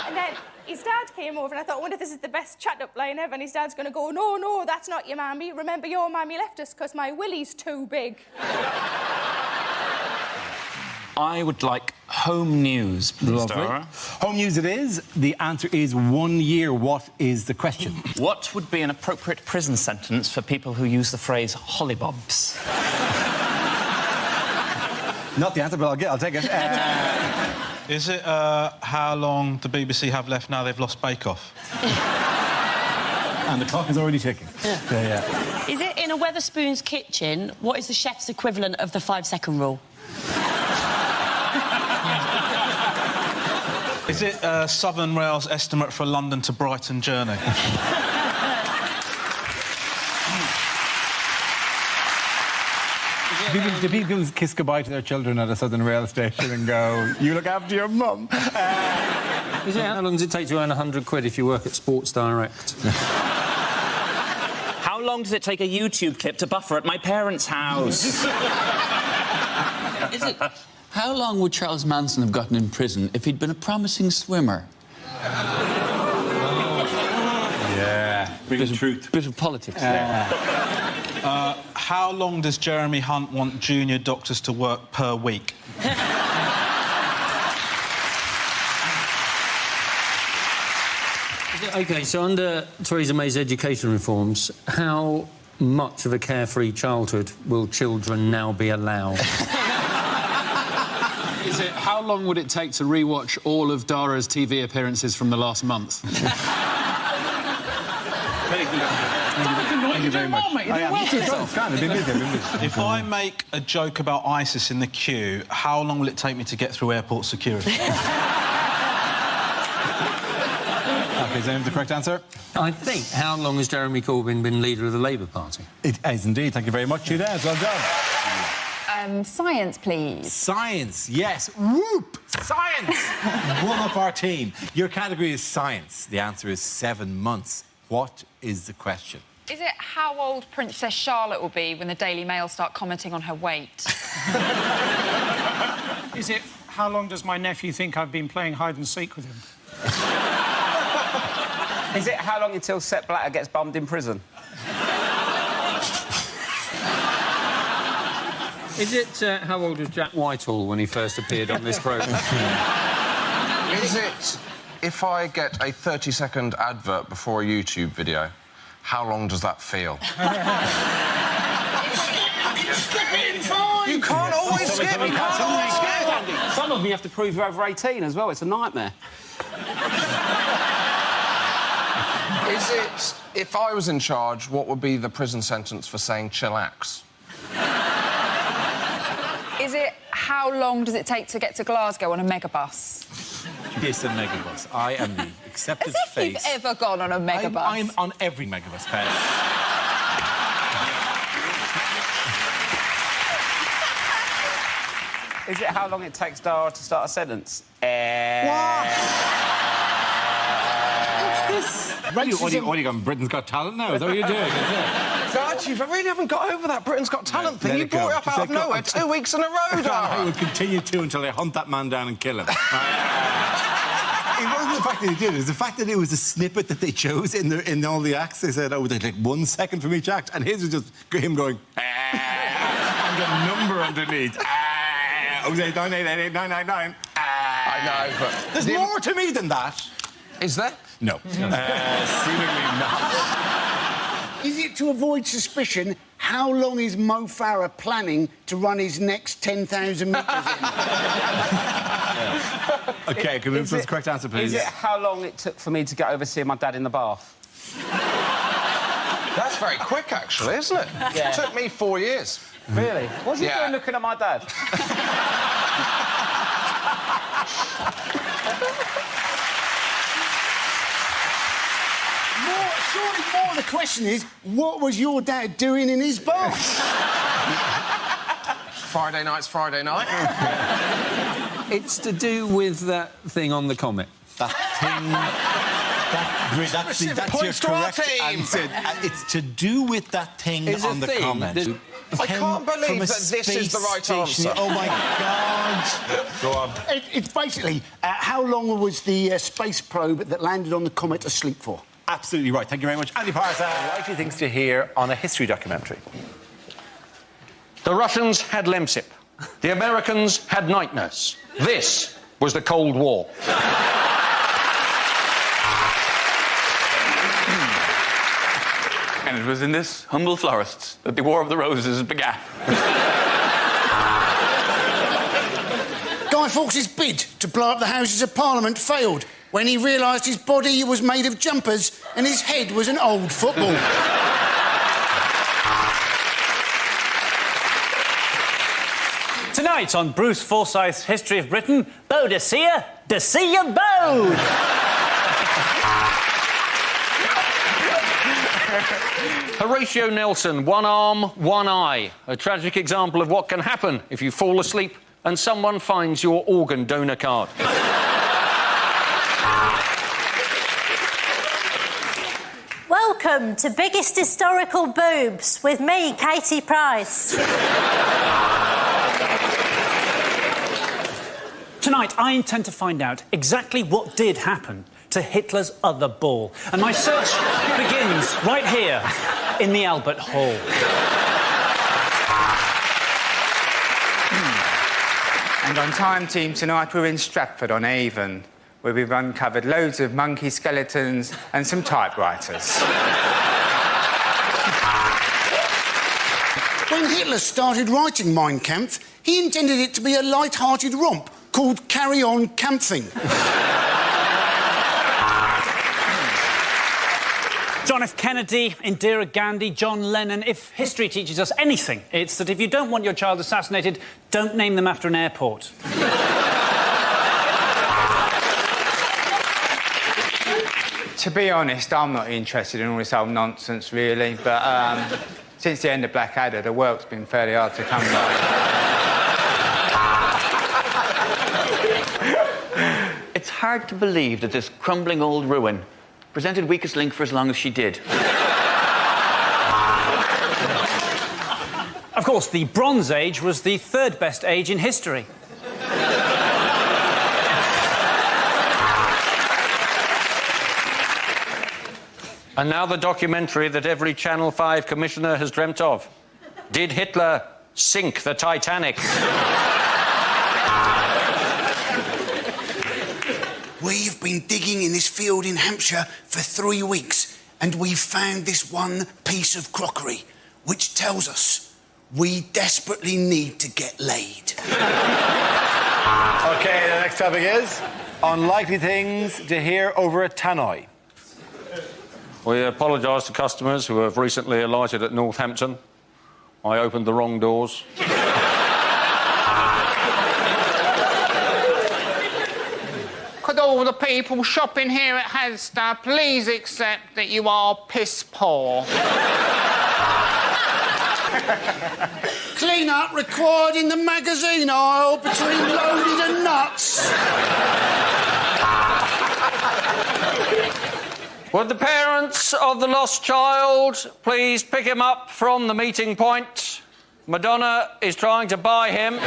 And then his dad came over, and I thought, I wonder if this is the best chat-up line ever. And his dad's going to go, "No, no, that's not your mammy. Remember, your mammy left us because my willy's too big." I would like home news, please, Dara. Home news it is. The answer is 1 year. What is the question? What would be an appropriate prison sentence for people who use the phrase hollybobs? Not the answer, but I'll take it. Is it how long the BBC have left now they've lost Bake Off? And the clock is already ticking. Yeah. Is it in a Wetherspoon's kitchen? What is the chef's equivalent of the 5-second rule? Is it Southern Rail's estimate for London to Brighton journey? Do people kiss goodbye to their children at a Southern Rail station and go, "You look after your mum"? Is it, how long does it take to earn £100 if you work at Sports Direct? How long does it take a YouTube clip to buffer at my parents' house? Is it... How long would Charles Manson have gotten in prison if he'd been a promising swimmer? Yeah. Bit of politics there. How long does Jeremy Hunt want junior doctors to work per week? OK, so under Theresa May's education reforms, how much of a carefree childhood will children now be allowed? Is it how long would it take to rewatch all of Dara's TV appearances from the last month? Thank you very much. If I make a joke about ISIS in the queue, how long will it take me to get through airport security? OK, is that the correct answer? I think, how long has Jeremy Corbyn been leader of the Labour Party? It is indeed. Thank you very much, Judith. Well done. Science, please. Science, yes. Whoop! Science! One up our team. Your category is science. The answer is 7 months. What is the question? Is it how old Princess Charlotte will be when the Daily Mail start commenting on her weight? Is it how long does my nephew think I've been playing hide and seek with him? Is it how long until Sepp Blatter gets bummed in prison? Is it how old was Jack Whitehall when he first appeared on this programme? Is it if I get a 30-second advert before a YouTube video, how long does that feel? You can't always skip. You can't always skip. Some of them you have to prove you're over 18 as well. It's a nightmare. Is it if I was in charge, what would be the prison sentence for saying chillax? Is it how long does it take to get to Glasgow on a megabus? Yes, a megabus. I am the accepted As if face. you've ever gone on a megabus. I'm on every megabus, Pat. Is it how long it takes Dara to start a sentence? What's this? What are you on Britain's Got Talent now? Is that what you're doing? God, you really haven't got over that Britain's Got Talent thing. You brought it up out of nowhere 2 weeks in a row, Dara. I will continue to until I hunt that man down and kill him. It wasn't the fact that he did it. It was the fact that it was a snippet that they chose in all the acts. They said, oh, they take 1 second from each act, and his was just him going, and the number underneath. 089888999. I know, but there's more to me than that. Is there? No. Seemingly not. Is it to avoid suspicion? How long is Mo Farah planning to run his next 10,000 metres in? OK, can we move to the correct answer, please? Is it how long it took for me to get over seeing my dad in the bath? That's very quick, actually, isn't it? Yeah. It took me 4 years. Really? What are you Yeah. doing looking at my dad? Surely more the question is, what was your dad doing in his bath? Friday night. It's to do with that thing on the comet. That thing... That's your correct answer. It's to do with that thing Is a on the thing comment. that- I can't believe that this is the right answer. Oh, my God. Go on. It's basically, how long was the space probe that landed on the comet asleep for? Absolutely right. Thank you very much. Andy Parson. Likely things to hear on a history documentary. The Russians had Lemsip. The Americans had night nurse. This was the Cold War. And it was in this humble florist that the War of the Roses began. Guy Fawkes' bid to blow up the Houses of Parliament failed when he realised his body was made of jumpers and his head was an old football. Tonight on Bruce Forsyth's History of Britain, Boadicea, Decea Bode! Horatio Nelson, one arm, one eye. A tragic example of what can happen if you fall asleep and someone finds your organ donor card. Welcome to Biggest Historical Boobs with me, Katie Price. Tonight, I intend to find out exactly what did happen to Hitler's other ball. And my search begins right here in the Albert Hall. And on Time Team tonight, we're in Stratford on Avon, where we've uncovered loads of monkey skeletons and some typewriters. When Hitler started writing Mein Kampf, he intended it to be a light-hearted romp called Carry On Camping. John F. Kennedy, Indira Gandhi, John Lennon. If history teaches us anything, it's that if you don't want your child assassinated, don't name them after an airport. To be honest, I'm not interested in all this old nonsense, really, but since the end of Blackadder, the work's been fairly hard to come by. It's hard to believe that this crumbling old ruin presented Weakest Link for as long as she did. Of course, the Bronze Age was the third best age in history. And now the documentary that every Channel 5 commissioner has dreamt of. Did Hitler sink the Titanic? We've been digging in this field in Hampshire for 3 weeks, and we've found this one piece of crockery, which tells us we desperately need to get laid. OK, the next topic is unlikely things to hear over a tannoy. We apologise to customers who have recently alighted at Northampton. I opened the wrong doors. Could all the people shopping here at Asda please accept that you are piss poor? Clean up required in the magazine aisle between loaded and nuts. Would the parents of the lost child please pick him up from the meeting point? Madonna is trying to buy him.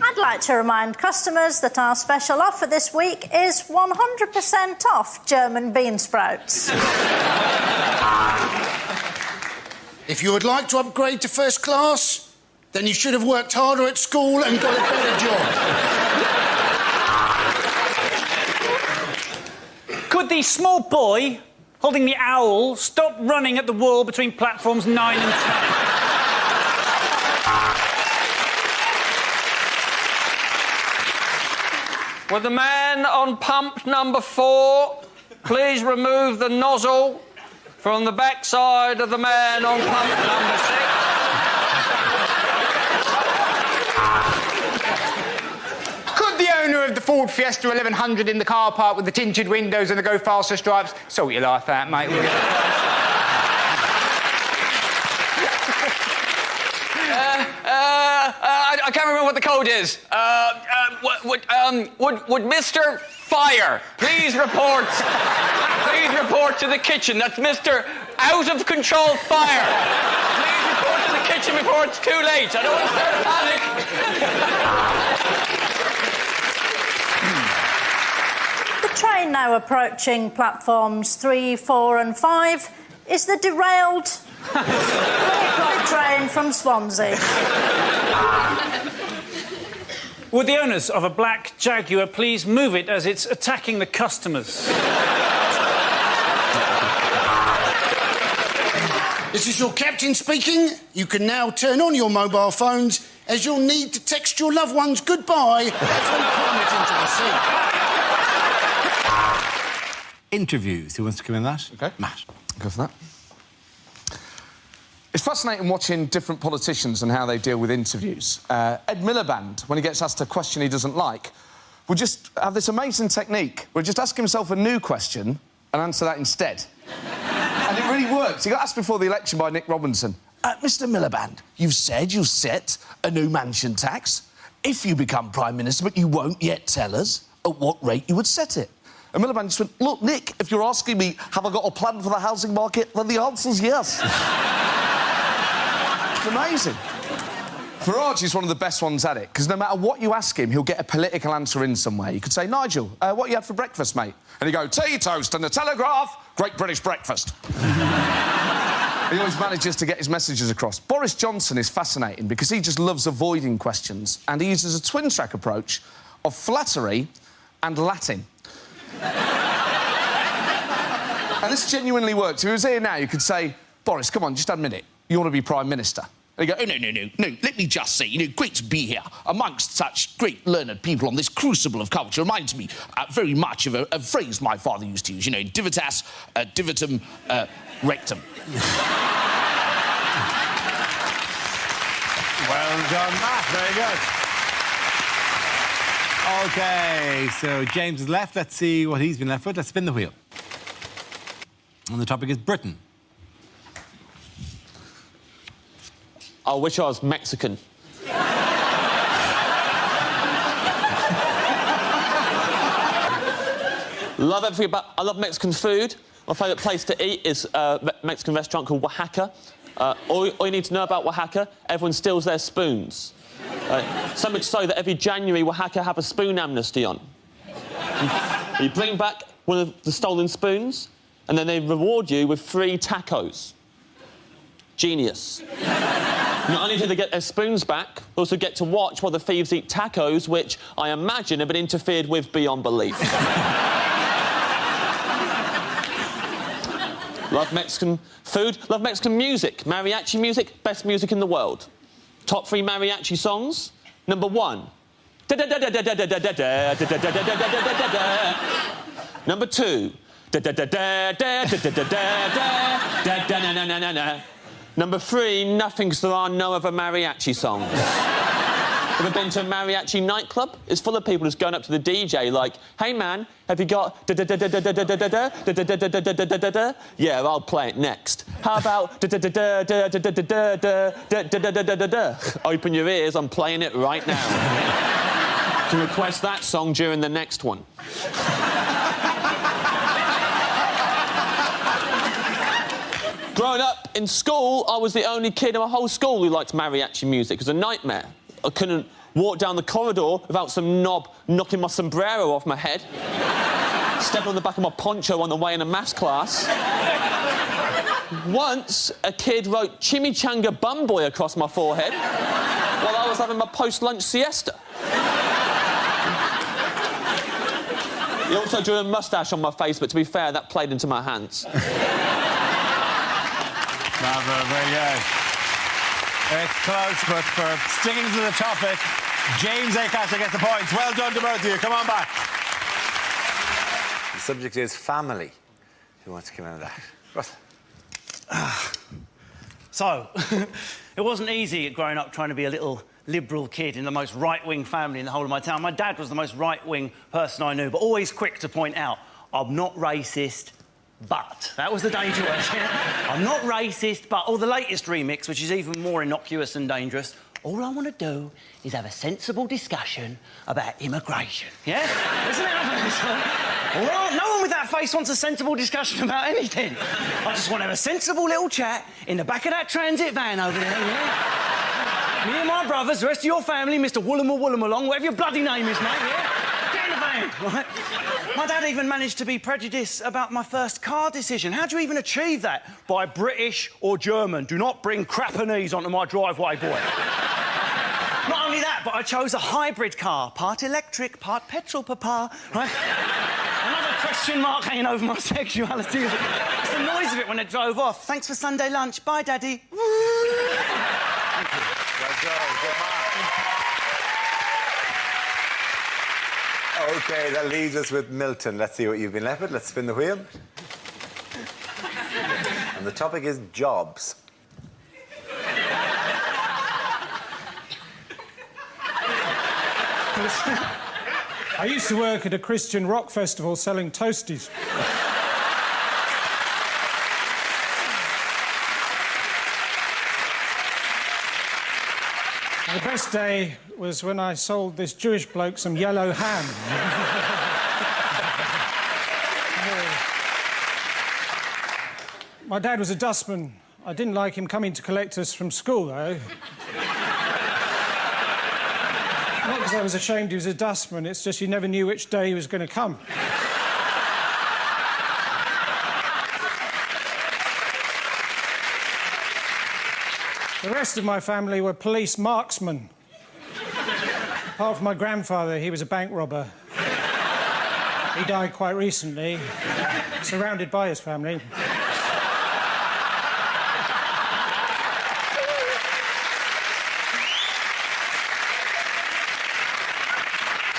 I'd like to remind customers that our special offer this week is 100% off German bean sprouts. If you would like to upgrade to first class, Then you should have worked harder at school and got a better job. Could the small boy holding the owl stop running at the wall between platforms 9 and 10? Will the man on pump number 4 please remove the nozzle from the backside of the man on pump number 6? Could the owner of the Ford Fiesta 1100 in the car park with the tinted windows and the go faster stripes sort your life out, mate? Will you? I can't remember what the code is. Would Mr. Fire please report? Please report to the kitchen. That's Mr. Out of Control Fire. Please report to the kitchen before it's too late. I don't want to start a panic. The train now approaching platforms 3, 4 and 5 is the derailed train from Swansea. Would the owners of a black Jaguar please move it as it's attacking the customers? This is your captain speaking. You can now turn on your mobile phones as you'll need to text your loved ones goodbye as we plummet into the sea. Interviews. Who wants to come in that? OK. Matt. Go for that. It's fascinating watching different politicians and how they deal with interviews. Ed Miliband, when he gets asked a question he doesn't like, will just have this amazing technique where he'll just ask himself a new question and answer that instead. And it really works. He got asked before the election by Nick Robinson. Mr Miliband, you've said you'll set a new mansion tax if you become Prime Minister, but you won't yet tell us at what rate you would set it. And Miliband just went, look, Nick, if you're asking me, have I got a plan for the housing market, then the answer's yes. It's amazing. Farage is one of the best ones at it, because no matter what you ask him, he'll get a political answer in somewhere. You could say, Nigel, what you had for breakfast, mate? And he'd go, tea, toast and the Telegraph, great British breakfast. He always manages to get his messages across. Boris Johnson is fascinating because he just loves avoiding questions, and he uses a twin-track approach of flattery and Latin. And this genuinely works. If he was here now, you could say, Boris, come on, just admit it. You want to be Prime Minister? And he'd go, oh, no, let me just say, great to be here amongst such great learned people on this crucible of culture. Reminds me very much of a phrase my father used to use, divitas, divitum, rectum. Well done, Matt. Very good. OK, so James is left. Let's see what he's been left with. Let's spin the wheel. And the topic is Britain. I wish I was Mexican. Love everything about... I love Mexican food. My favourite place to eat is a Mexican restaurant called Oaxaca. All you need to know about Oaxaca, everyone steals their spoons. So much so that every January, Oaxaca have a spoon amnesty on. You bring back one of the stolen spoons, and then they reward you with 3 tacos. Genius. Not only do they get their spoons back, they also get to watch while the thieves eat tacos, which I imagine have been interfered with beyond belief. Love Mexican food, love Mexican music. Mariachi music, best music in the world. Top 3 mariachi songs. Number 1. Number 2. Number 3, nothing, because there are no other mariachi songs. Ever been to a mariachi nightclub? It's full of people just going up to the DJ like, hey man, have you got yeah, I'll play it next. How about open your ears, I'm playing it right now. You can request that song during the next one. Growing up in school, I was the only kid in my whole school who liked mariachi music. It was a nightmare. I couldn't walk down the corridor without some knob knocking my sombrero off my head. Stepping on the back of my poncho on the way in a maths class. Once, a kid wrote Chimichanga Bum Boy across my forehead. while I was having my post-lunch siesta. He also drew a moustache on my face, but to be fair, that played into my hands. Bravo, very good. It's close, but for sticking to the topic, James Acaster gets the points. Well done to both of you. Come on back. The subject is family. Who wants to come out of that? Russ. So, it wasn't easy growing up trying to be a little liberal kid in the most right-wing family in the whole of my town. My dad was the most right-wing person I knew, but always quick to point out, I'm not racist, but. That was the danger word. I'm not racist, but. Or the latest remix, which is even more innocuous and dangerous. All I want to do is have a sensible discussion about immigration. Yeah? Isn't it obvious? Well, no one with that face wants a sensible discussion about anything. I just want to have a sensible little chat in the back of that transit van over there, yeah? Me and my brothers, the rest of your family, Mr. Woolamalong, whatever your bloody name is, mate, yeah? Get in the van, right? My dad even managed to be prejudiced about my first car decision. How do you even achieve that? By British or German. Do not bring Crappanese onto my driveway, boy. Not only that, but I chose a hybrid car. Part electric, part petrol, papa, right? Another question mark hanging over my sexuality. It's the noise of it when it drove off. Thanks for Sunday lunch. Bye, Daddy. Thank you. Good mark. OK, that leaves us with Milton. Let's see what you've been left with. Let's spin the wheel. And the topic is jobs. I used to work at a Christian rock festival selling toasties. The best day was when I sold this Jewish bloke some yellow ham. My dad was a dustman. I didn't like him coming to collect us from school, though. Not because I was ashamed he was a dustman, it's just you never knew which day he was going to come. The rest of my family were police marksmen. Apart from my grandfather, he was a bank robber. He died quite recently, surrounded by his family.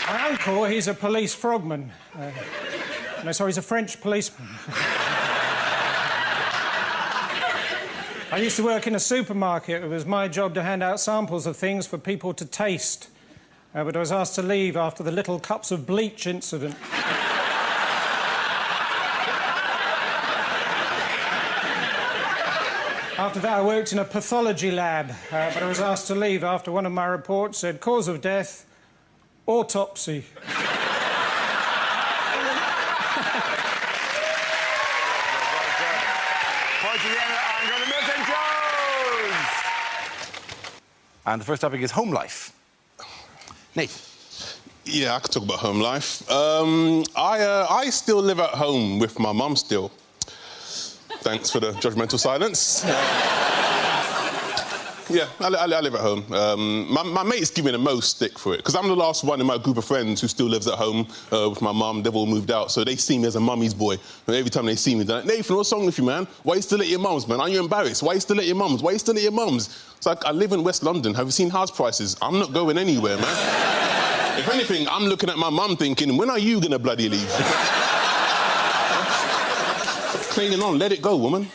My uncle, he's a police frogman. No, sorry, he's a French policeman. I used to work in a supermarket. It was my job to hand out samples of things for people to taste. But I was asked to leave after the little cups of bleach incident. After that, I worked in a pathology lab, but I was asked to leave after one of my reports said cause of death, autopsy. And the first topic is home life. Nate. Yeah, I could talk about home life. I still live at home with my mum still. Thanks for the judgmental silence. Yeah, I live at home. My mates give me the most stick for it, because I'm the last one in my group of friends who still lives at home with my mum. They've all moved out, so they see me as a mummy's boy. And every time they see me, they're like, Nathan, what's wrong with you, man? Why are you still at your mum's, man? Aren't you embarrassed? Why are you still at your mum's? Why are you still at your mum's? It's like, I live in West London. Have you seen house prices? I'm not going anywhere, man. If anything, I'm looking at my mum thinking, when are you going to bloody leave? Clinging on, let it go, woman.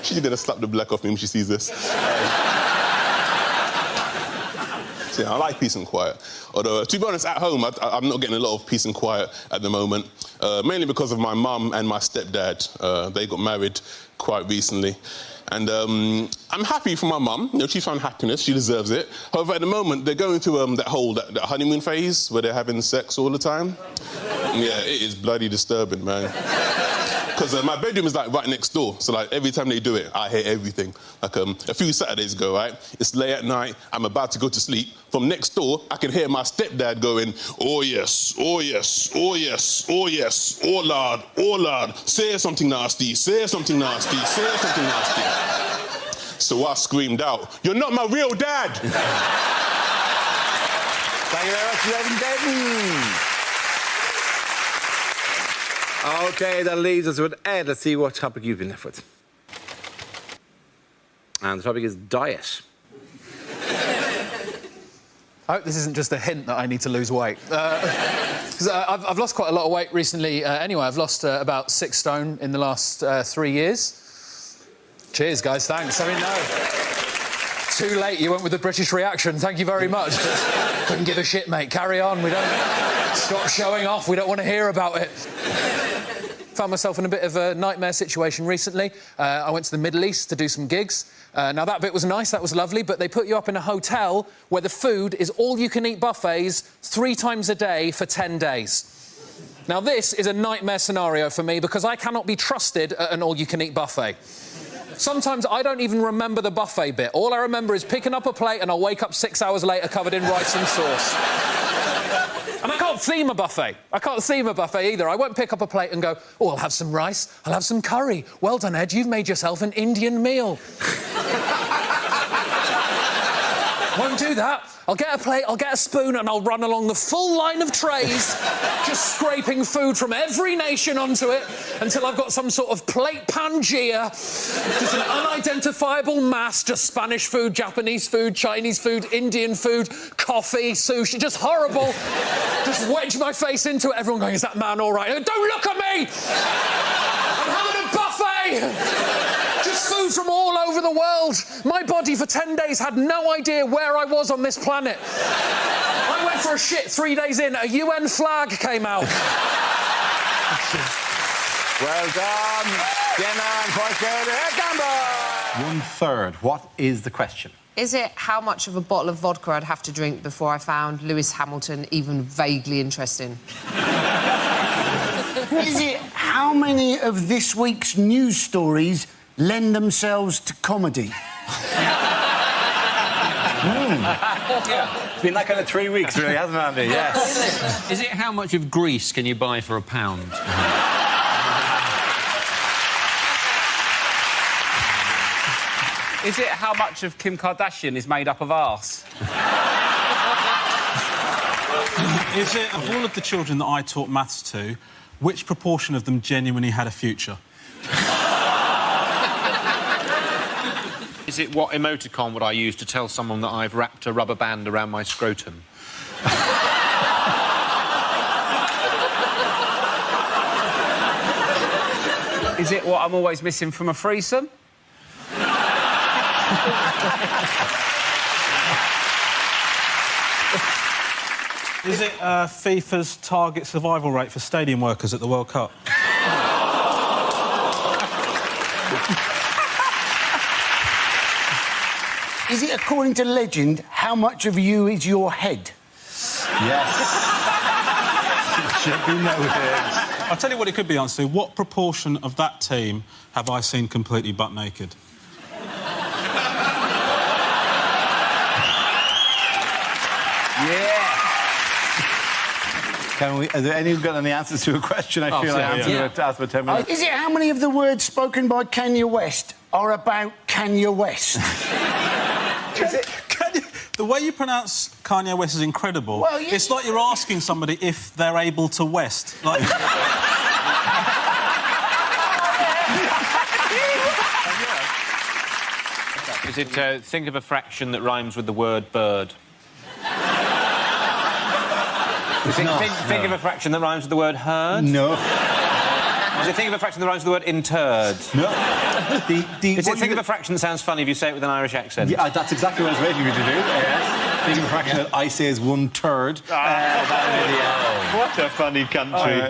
She's going to slap the black off me when she sees this. So, yeah, I like peace and quiet. Although, to be honest, at home, I'm not getting a lot of peace and quiet at the moment, mainly because of my mum and my stepdad. They got married quite recently. And I'm happy for my mum. You know, she found happiness. She deserves it. However, at the moment, they're going through that honeymoon phase where they're having sex all the time. Yeah, it is bloody disturbing, man. Because my bedroom is, like, right next door. So, like, every time they do it, I hear everything. Like, a few Saturdays ago, right? It's late at night. I'm about to go to sleep. From next door, I can hear my stepdad going, oh, yes, oh, yes, oh, yes, oh, yes, oh, Lord, say something nasty, say something nasty, say something nasty. So I screamed out, "You're not my real dad!" Thank you very much, Devin Denton. OK, that leaves us with Ed. Let's see what topic you've been left with. And the topic is diet. I hope this isn't just a hint that I need to lose weight. I've lost quite a lot of weight recently anyway. I've lost about 6 stone in the last 3 years. Cheers, guys, thanks. I mean, no. Too late, you went with the British reaction. Thank you very much. Couldn't give a shit, mate. Carry on. We don't... Stop showing off. We don't want to hear about it. Found myself in a bit of a nightmare situation recently. I went to the Middle East to do some gigs. Now, that bit was nice, that was lovely, but they put you up in a hotel where the food is all-you-can-eat buffets 3 times a day for 10 days. Now, this is a nightmare scenario for me because I cannot be trusted at an all-you-can-eat buffet. Sometimes I don't even remember the buffet bit. All I remember is picking up a plate and I'll wake up 6 hours later covered in rice and sauce. And I can't theme a buffet. I can't theme a buffet either. I won't pick up a plate and go, "Oh, I'll have some rice, I'll have some curry. Well done, Ed, you've made yourself an Indian meal." Won't do that. I'll get a plate, I'll get a spoon, and I'll run along the full line of trays, just scraping food from every nation onto it until I've got some sort of plate Pangea, just an unidentifiable mass, just Spanish food, Japanese food, Chinese food, Indian food, coffee, sushi, just horrible. Just wedge my face into it, everyone going, "Is that man all right?" Don't look at me! I'm having a buffet! Just food from all over the world. My body for 10 days had no idea where I was on this planet. I went for a shit 3 days in, a UN flag came out. Well done, Gemma and Porco. 1/3. What is the question? Is it how much of a bottle of vodka I'd have to drink before I found Lewis Hamilton even vaguely interesting? Is it how many of this week's news stories lend themselves to comedy? It's been that kind of 3 weeks, really, hasn't it, Andy? Yes. Is it how much of grease can you buy for £1? Is it how much of Kim Kardashian is made up of arse? Is it, of all of the children that I taught maths to, which proportion of them genuinely had a future? Is it what emoticon would I use to tell someone that I've wrapped a rubber band around my scrotum? Is it what I'm always missing from a threesome? Is it FIFA's target survival rate for stadium workers at the World Cup? Is it, according to legend, how much of you is your head? Yes. Should be noted. I'll tell you what it could be, Answer. What proportion of that team have I seen completely butt naked? Yeah. Can we? Has anyone got any answers to a question? I feel like I answered to ask for 10 minutes. Is it how many of the words spoken by Kanye West are about Kanye West? Is it? The way you pronounce Kanye West is incredible. Well, yeah. It's like you're asking somebody if they're able to West. Like... Is it think of a fraction that rhymes with the word bird? Think of a fraction that rhymes with the word herd? No. Is it think of a fraction that rhymes with the word interred? No. Is it think of a fraction that sounds funny if you say it with an Irish accent? Yeah, that's exactly what I was waiting for you to do. Yes. Think of a fraction that I say is 1/3. What a funny country.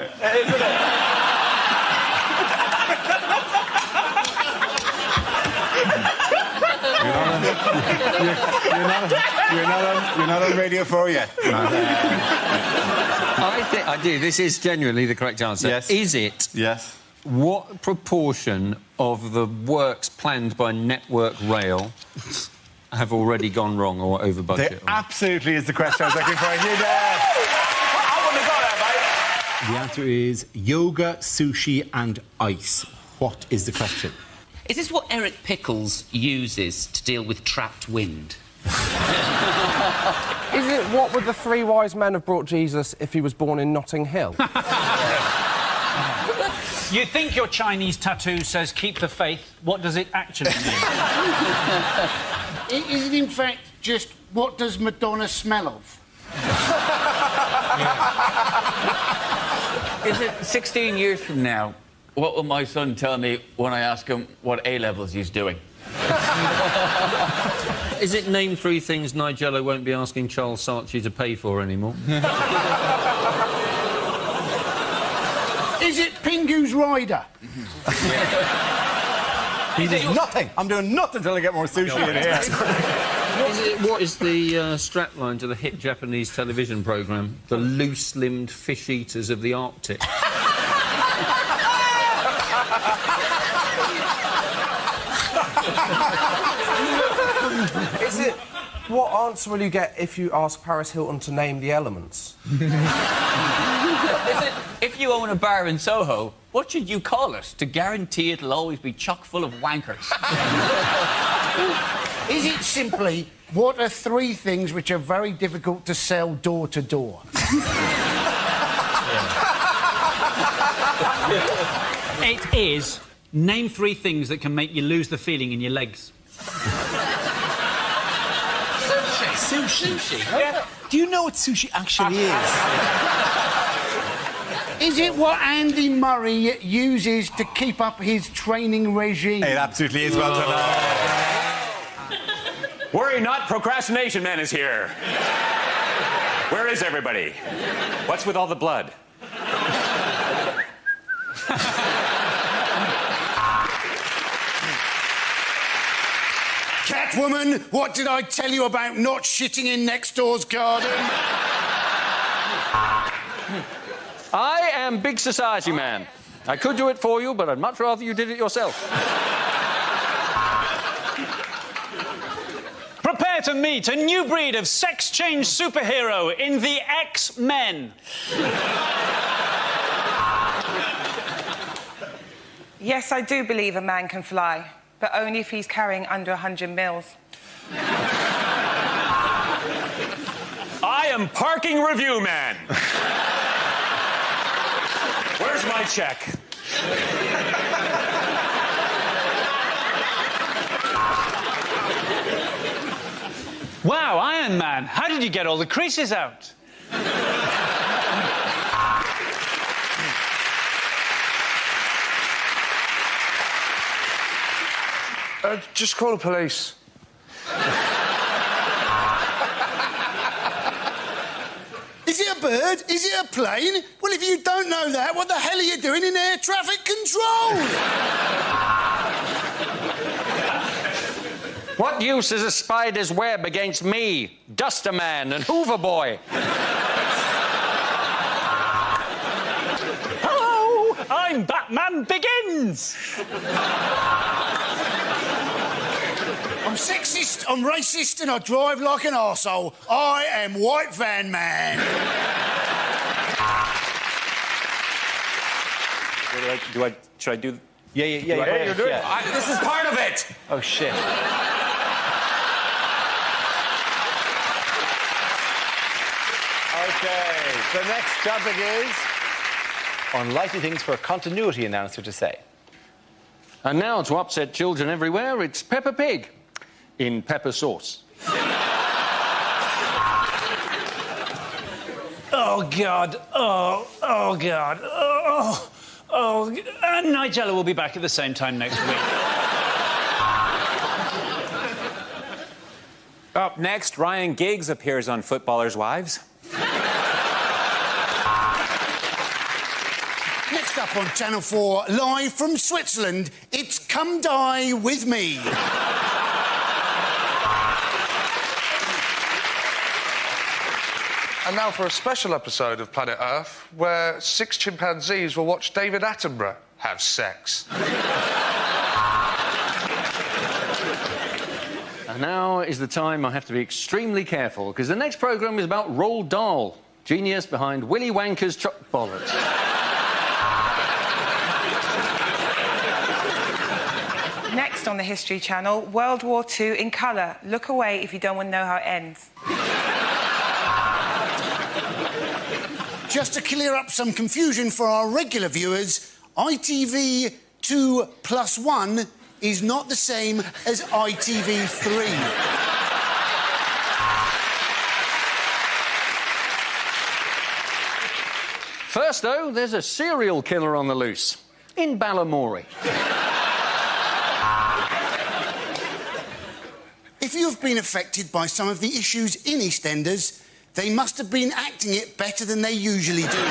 You're not on Radio 4 yet. I think I do. This is genuinely the correct answer. Yes. Is it? Yes. What proportion of the works planned by Network Rail have already gone wrong or over budget? There absolutely is the question I was looking for. I wouldn't have got that, mate. The answer is yoga, sushi and ice. What is the question? Is this what Eric Pickles uses to deal with trapped wind? Is it what would the three wise men have brought Jesus if he was born in Notting Hill? You think your Chinese tattoo says keep the faith. What does it actually mean? Is it, in fact, just what does Madonna smell of? Is it 16 years from now, what will my son tell me when I ask him what A-levels he's doing? Is it name 3 things Nigella won't be asking Charles Saatchi to pay for anymore? Is it Pingu's Rider? He did nothing. I'm doing nothing until I get more sushi in here. What is the strapline to the hit Japanese television programme? The loose-limbed fish eaters of the Arctic. Is it what answer will you get if you ask Paris Hilton to name the elements? Is it, if you own a bar in Soho, what should you call it to guarantee it'll always be chock full of wankers? Is it simply what are 3 things which are very difficult to sell door to door? It is name 3 things that can make you lose the feeling in your legs. Sushi? Yeah. Do you know what sushi actually is? Is it what Andy Murray uses to keep up his training regime? It absolutely is. Well done. Worry not, Procrastination Man is here. Where is everybody? What's with all the blood? Catwoman, what did I tell you about not shitting in next door's garden? I am Big Society Man. I could do it for you, but I'd much rather you did it yourself. Prepare to meet a new breed of sex-change superhero in the X-Men. Yes, I do believe a man can fly, but only if he's carrying under 100 mils. I am Parking Review Man. Where's my check? Wow, Iron Man, how did you get all the creases out? Just call the police. Is it a bird? Is it a plane? Well, if you don't know that, what the hell are you doing in air traffic control? What use is a spider's web against me, Duster Man and Hoover Boy? Hello, I'm Batman Begins. I'm sexist, I'm racist, and I drive like an arsehole. I am White Van Man. Should I do... Yeah. You're doing it. This is part of it. Oh, shit. Okay, the next topic is unlikely things for a continuity announcer to say. And now, to upset children everywhere, it's Peppa Pig in pepper sauce. Oh, God. Oh, God. Nigella will be back at the same time next week. Up next, Ryan Giggs appears on Footballers' Wives. Next up on Channel 4, live from Switzerland, it's Come Die With Me. And now for a special episode of Planet Earth, where 6 chimpanzees will watch David Attenborough have sex. And now is the time I have to be extremely careful, because the next programme is about Roald Dahl, genius behind Willy Wanker's Choc Bollocks. on the History Channel, World War II in colour. Look away if you don't want to know how it ends. Just to clear up some confusion for our regular viewers, ITV 2+1 is not the same as ITV 3. First, though, there's a serial killer on the loose in Balamory. If you have been affected by some of the issues in EastEnders, they must have been acting it better than they usually do.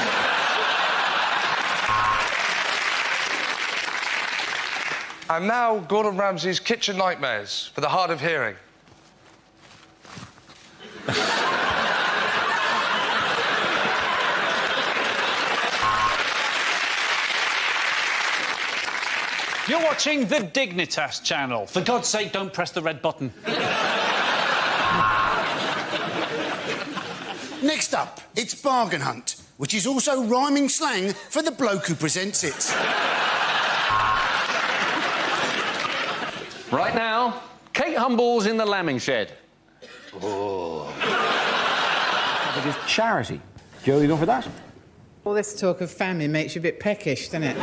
And now, Gordon Ramsay's Kitchen Nightmares for the hard of hearing. You're watching the Dignitas channel. For God's sake, don't press the red button. Next up, it's Bargain Hunt, which is also rhyming slang for the bloke who presents it. Right now, Kate Humble's in the lambing shed. Oh. It is charity. Joe, you going for that? All this talk of family makes you a bit peckish, doesn't it?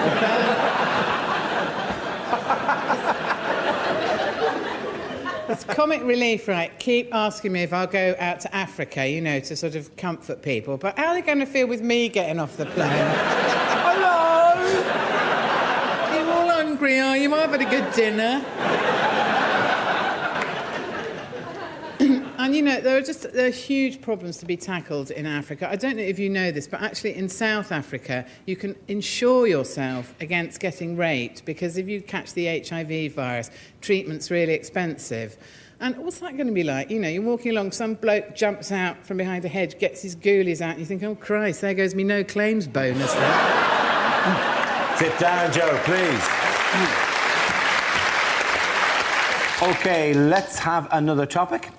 It's comic relief, right? Keep asking me if I'll go out to Africa, you know, to sort of comfort people. But how are they going to feel with me getting off the plane? Hello! You're all hungry, are you? I've had a good dinner. And, you know, there are huge problems to be tackled in Africa. I don't know if you know this, but actually in South Africa, you can insure yourself against getting raped, because if you catch the HIV virus, treatment's really expensive. And what's that going to be like? You know, you're walking along, some bloke jumps out from behind a hedge, gets his ghoulies out, and you think, oh, Christ, there goes me no claims bonus there. Sit down, Joe, please. OK, let's have another topic.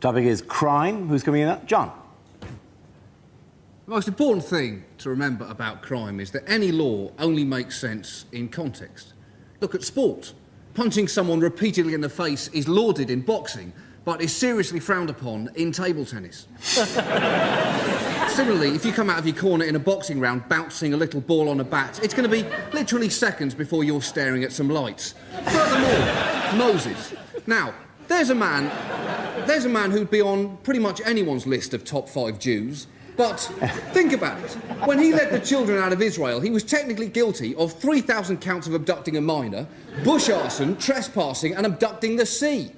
Topic is crime. Who's coming in that? John. The most important thing to remember about crime is that any law only makes sense in context. Look at sport. Punching someone repeatedly in the face is lauded in boxing, but is seriously frowned upon in table tennis. Similarly, if you come out of your corner in a boxing round bouncing a little ball on a bat, it's going to be literally seconds before you're staring at some lights. Furthermore, Moses. Now, there's a man who'd be on pretty much anyone's list of top 5 Jews. But think about it. When he led the children out of Israel, he was technically guilty of 3,000 counts of abducting a minor, bush arson, trespassing, and abducting the sea.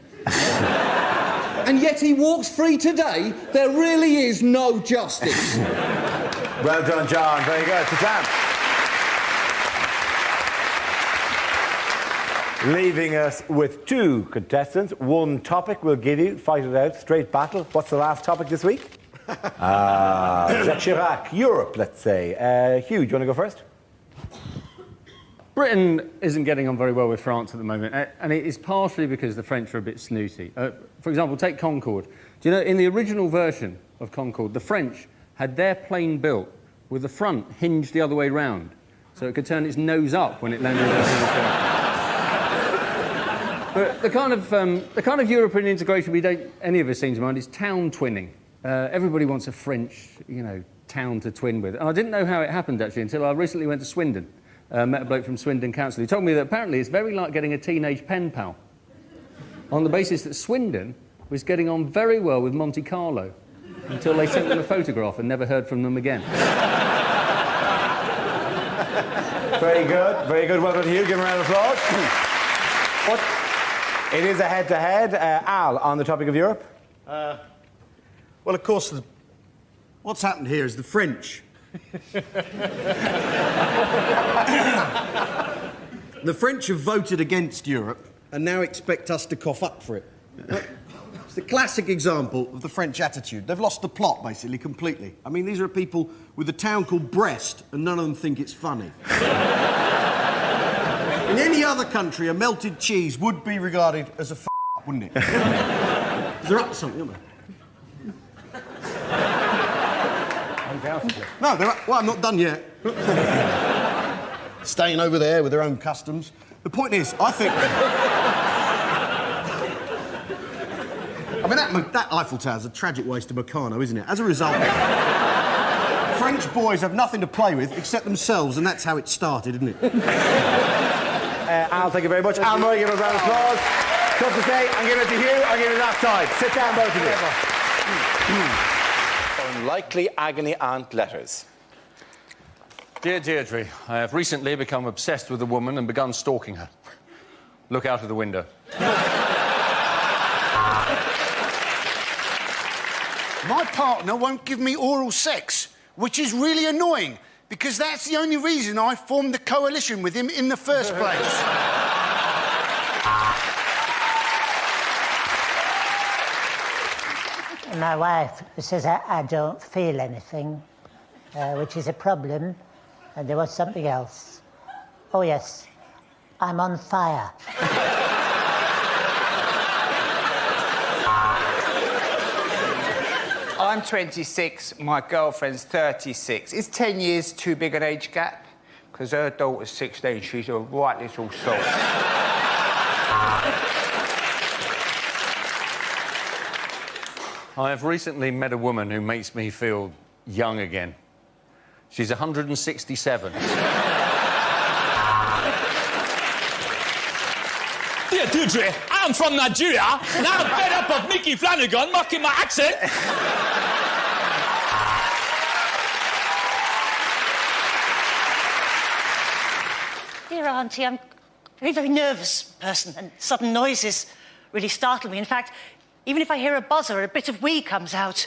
And yet he walks free today. There really is no justice. Well done, John. Very good. Sit down. Leaving us with 2 contestants. 1 topic we'll give you. Fight it out. Straight battle. What's the last topic this week? Jacques Chirac. Europe, let's say. Hugh, do you want to go first? Britain isn't getting on very well with France at the moment, and it is partially because the French are a bit snooty. For example, take Concorde. Do you know, in the original version of Concorde, the French had their plane built with the front hinged the other way round, so it could turn its nose up when it landed on the But the kind of European integration we don't, any of us seem to mind, is town twinning. Everybody wants a French, you know, town to twin with. And I didn't know how it happened, actually, until I recently went to Swindon. Met a bloke from Swindon Council. He told me that apparently it's very like getting a teenage pen pal, on the basis that Swindon was getting on very well with Monte Carlo until they sent them a photograph and never heard from them again. Very good. Very good. Well done, Hugh. Give him a round of applause. It is a head-to-head. Al, on the topic of Europe? Well, of course, what's happened here is the French. The French have voted against Europe and now expect us to cough up for it. It's the classic example of the French attitude. They've lost the plot, basically, completely. I mean, these are people with a town called Brest, and none of them think it's funny. In any other country, a melted cheese would be regarded as a f***, wouldn't it? They're up to something, aren't they? Undoubtedly. No, well, I'm not done yet. staying over there with their own customs. The point is, I think... I mean, that Eiffel Tower's a tragic waste of Meccano, isn't it? As a result, French boys have nothing to play with except themselves, and that's how it started, isn't it? Al, thank you very much. Al Murray, give him a round of applause. Tough to say, I'm giving it to you, I'm giving it that side. Sit down, both of you. Unlikely agony aunt letters. Dear Deirdre, I have recently become obsessed with a woman and begun stalking her. Look out of the window. My partner won't give me oral sex, which is really annoying, because that's the only reason I formed the coalition with him in the first place. My wife says I don't feel anything, which is a problem, and there was something else. Oh, yes, I'm on fire. I'm 26, my girlfriend's 36. Is 10 years too big an age gap? Because her daughter's 16, she's a right little soul. I have recently met a woman who makes me feel young again. She's 167. Dear Deirdre, I'm from Nigeria, and I'm fed up of Mickey Flanagan mocking my accent. Dear Auntie, I'm a very, very nervous person, and sudden noises really startle me. In fact, even if I hear a buzzer, a bit of wee comes out.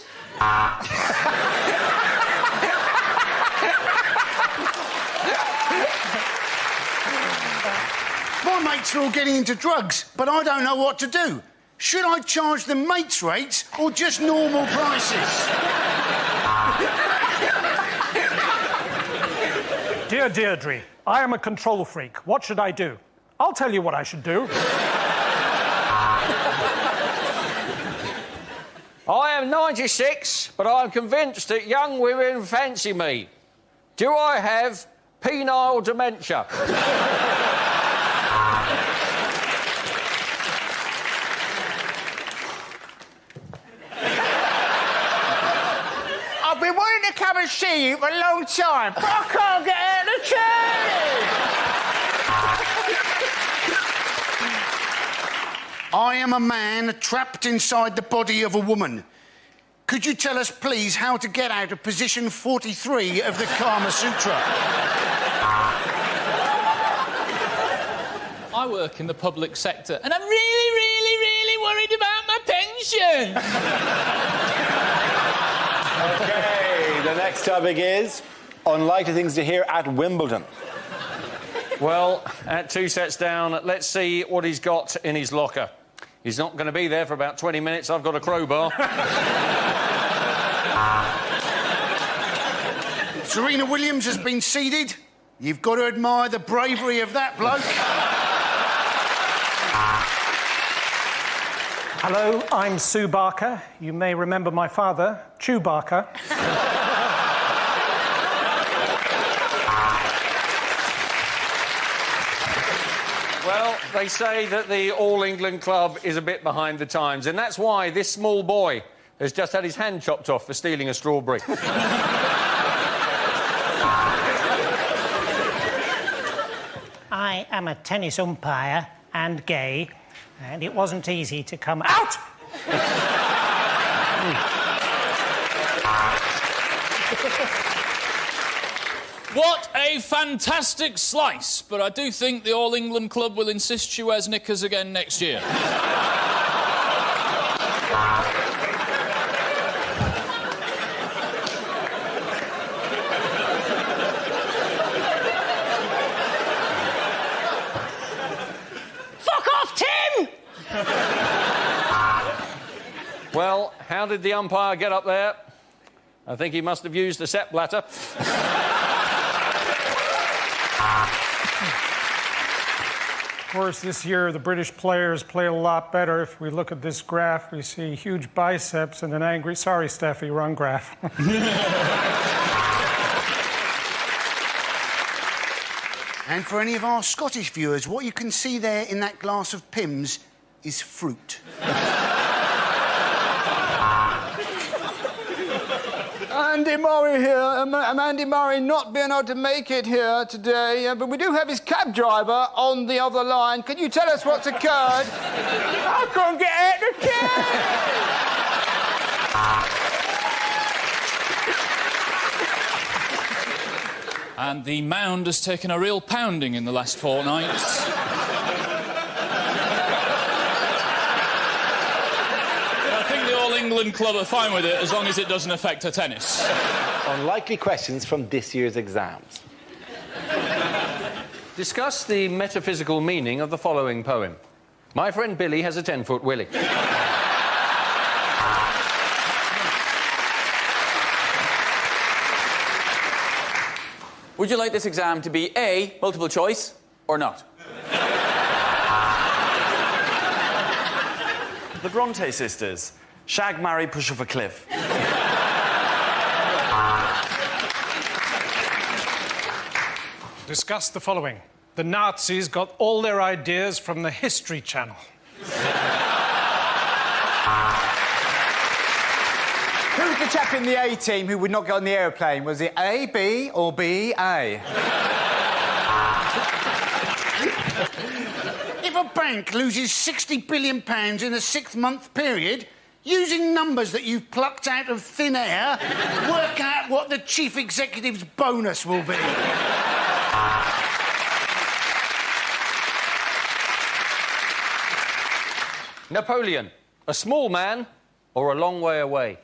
My mates are all getting into drugs, but I don't know what to do. Should I charge them mates' rates or just normal prices? Dear Deirdre, I am a control freak. What should I do? I'll tell you what I should do. I am 96, but I'm convinced that young women fancy me. Do I have penile dementia? I've been wanting to come and see you for a long time, but I can't get out of the chair! I am a man trapped inside the body of a woman. Could you tell us, please, how to get out of position 43 of the Kama Sutra? I work in the public sector, and I'm really, really, really worried about my pension. OK, the next topic is unlikely things to hear at Wimbledon. Well, at 2 sets down, let's see what he's got in his locker. He's not going to be there for about 20 minutes. I've got a crowbar. Serena Williams has been seeded. You've got to admire the bravery of that bloke. Hello, I'm Sue Barker. You may remember my father, Chew Barker. Well, they say that the All England Club is a bit behind the times, and that's why this small boy has just had his hand chopped off for stealing a strawberry. I am a tennis umpire and gay, and it wasn't easy to come out. What a fantastic slice, but I do think the All England Club will insist she wears knickers again next year. Fuck off, Tim! Well, how did the umpire get up there? I think he must have used a set bladder. Of course, this year the British players play a lot better. If we look at this graph, we see huge biceps and an angry... Sorry, Steffi, wrong graph. And for any of our Scottish viewers, what you can see there in that glass of Pimm's is fruit. Andy Murray here. I'm Andy Murray not being able to make it here today, but we do have his cab driver on the other line. Can you tell us what's occurred? I can't get out of the cab! And the mound has taken a real pounding in the last fortnight. I think the All England Club are fine with it as long as it doesn't affect her tennis. Unlikely questions from this year's exams. Discuss the metaphysical meaning of the following poem. My friend Billy has a 10-foot willy. Would you like this exam to be A, multiple choice, or not? The Bronte sisters. Shag, marry, push off a cliff. Discuss the following. The Nazis got all their ideas from the History Channel. Who was the chap in the A team who would not get on the aeroplane? Was it A, B, or B, A? If a bank loses £60 billion in a 6-month period, using numbers that you've plucked out of thin air, work out what the chief executive's bonus will be. Napoleon, a small man or a long way away?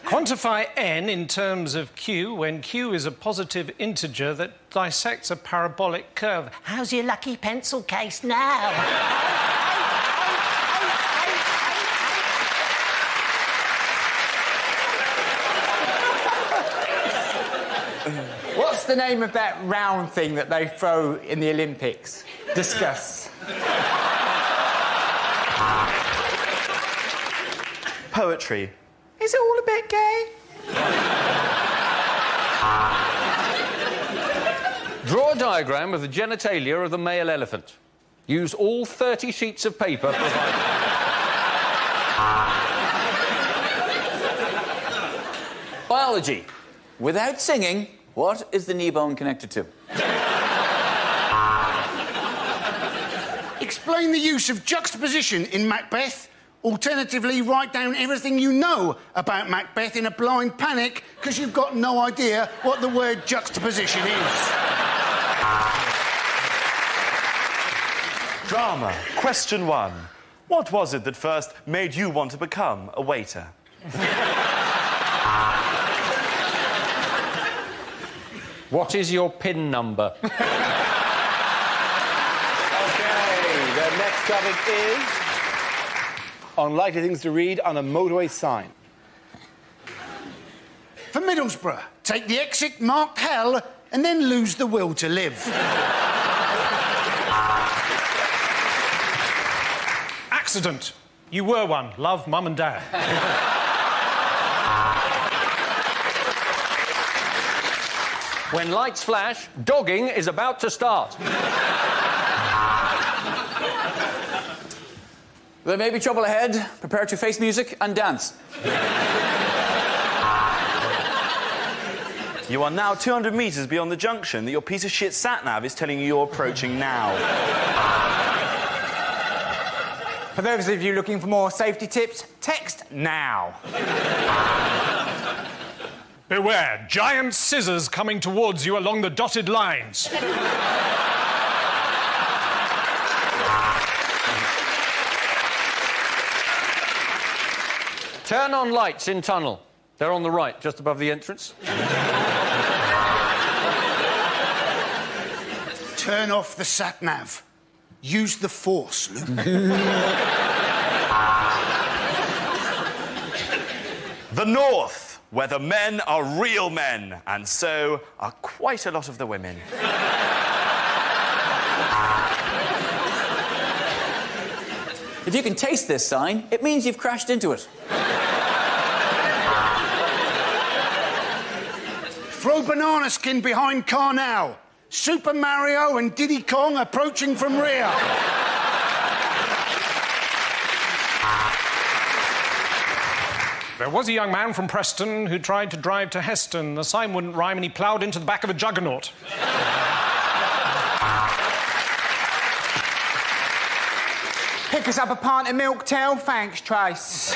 Quantify n in terms of q when q is a positive integer that dissects a parabolic curve. How's your lucky pencil case now? What's the name of that round thing that they throw in the Olympics? Discuss. Poetry. Is it all a bit gay? Draw a diagram of the genitalia of the male elephant. Use all 30 sheets of paper provided. Biology. Without singing, what is the knee bone connected to? Explain the use of juxtaposition in Macbeth. Alternatively, write down everything you know about Macbeth in a blind panic because you've got no idea what the word juxtaposition is. Drama. Question 1. What was it that first made you want to become a waiter? What is your PIN number? OK, the next topic is unlikely things to read on a motorway sign. For Middlesbrough, take the exit marked hell and then lose the will to live. Accident. You were one. Love, Mum and Dad. When lights flash, dogging is about to start. There may be trouble ahead. Prepare to face music and dance. You are now 200 metres beyond the junction that your piece of shit sat-nav is telling you you're approaching now. For those of you looking for more safety tips, text now. Beware, giant scissors coming towards you along the dotted lines. Turn on lights in tunnel. They're on the right, just above the entrance. Turn off the sat-nav. Use the force, Luke. The North, where the men are real men, and so are quite a lot of the women. If you can taste this sign, it means you've crashed into it. Throw banana skin behind car now. Super Mario and Diddy Kong approaching from rear. There was a young man from Preston who tried to drive to Heston. The sign wouldn't rhyme and he ploughed into the back of a juggernaut. Pick us up a pint of milk, Tell. Thanks, Trace.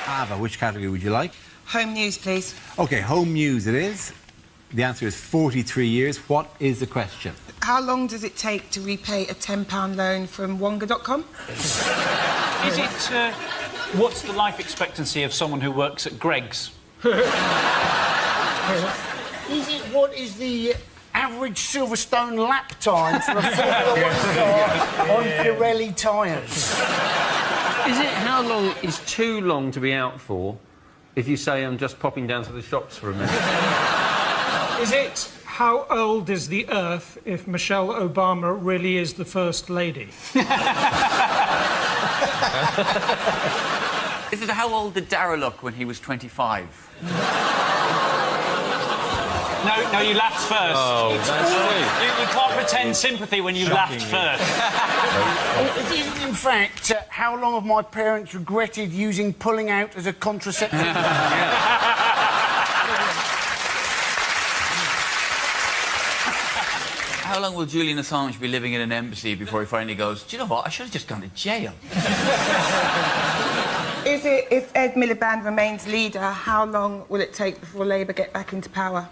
Ava, which category would you like? Home news, please. OK, home news it is. The answer is 43 years. What is the question? How long does it take to repay a £10 loan from Wonga.com? Is it... what's the life expectancy of someone who works at Greggs? What is the average Silverstone lap time for a Formula 1 car on Pirelli tyres? Is it how long is too long to be out for if you say I'm just popping down to the shops for a minute? Is it how old is the Earth if Michelle Obama really is the First Lady? Is it how old did Dara look when he was 25? No, you laughed first. Oh, that's sweet. You can't pretend sympathy when you laughed first. It is, in fact, how long have my parents regretted using pulling out as a contraceptive? How long will Julian Assange be living in an embassy before he finally goes, do you know what, I should have just gone to jail? Is it, if Ed Miliband remains leader, how long will it take before Labour get back into power?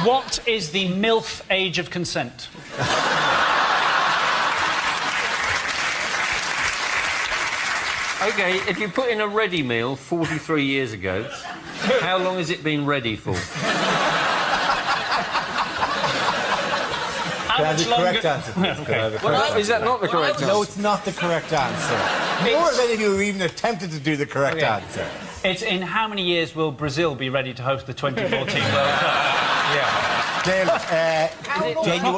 What is the MILF age of consent? OK, if you put in a ready meal 43 years ago, how long has it been ready for? Can I have the correct answer, please? Can I have the correct answer? Is that not the correct answer? No, it's not the correct answer. Nor have any of you even attempted to do the correct answer. It's in how many years will Brazil be ready to host the 2014 World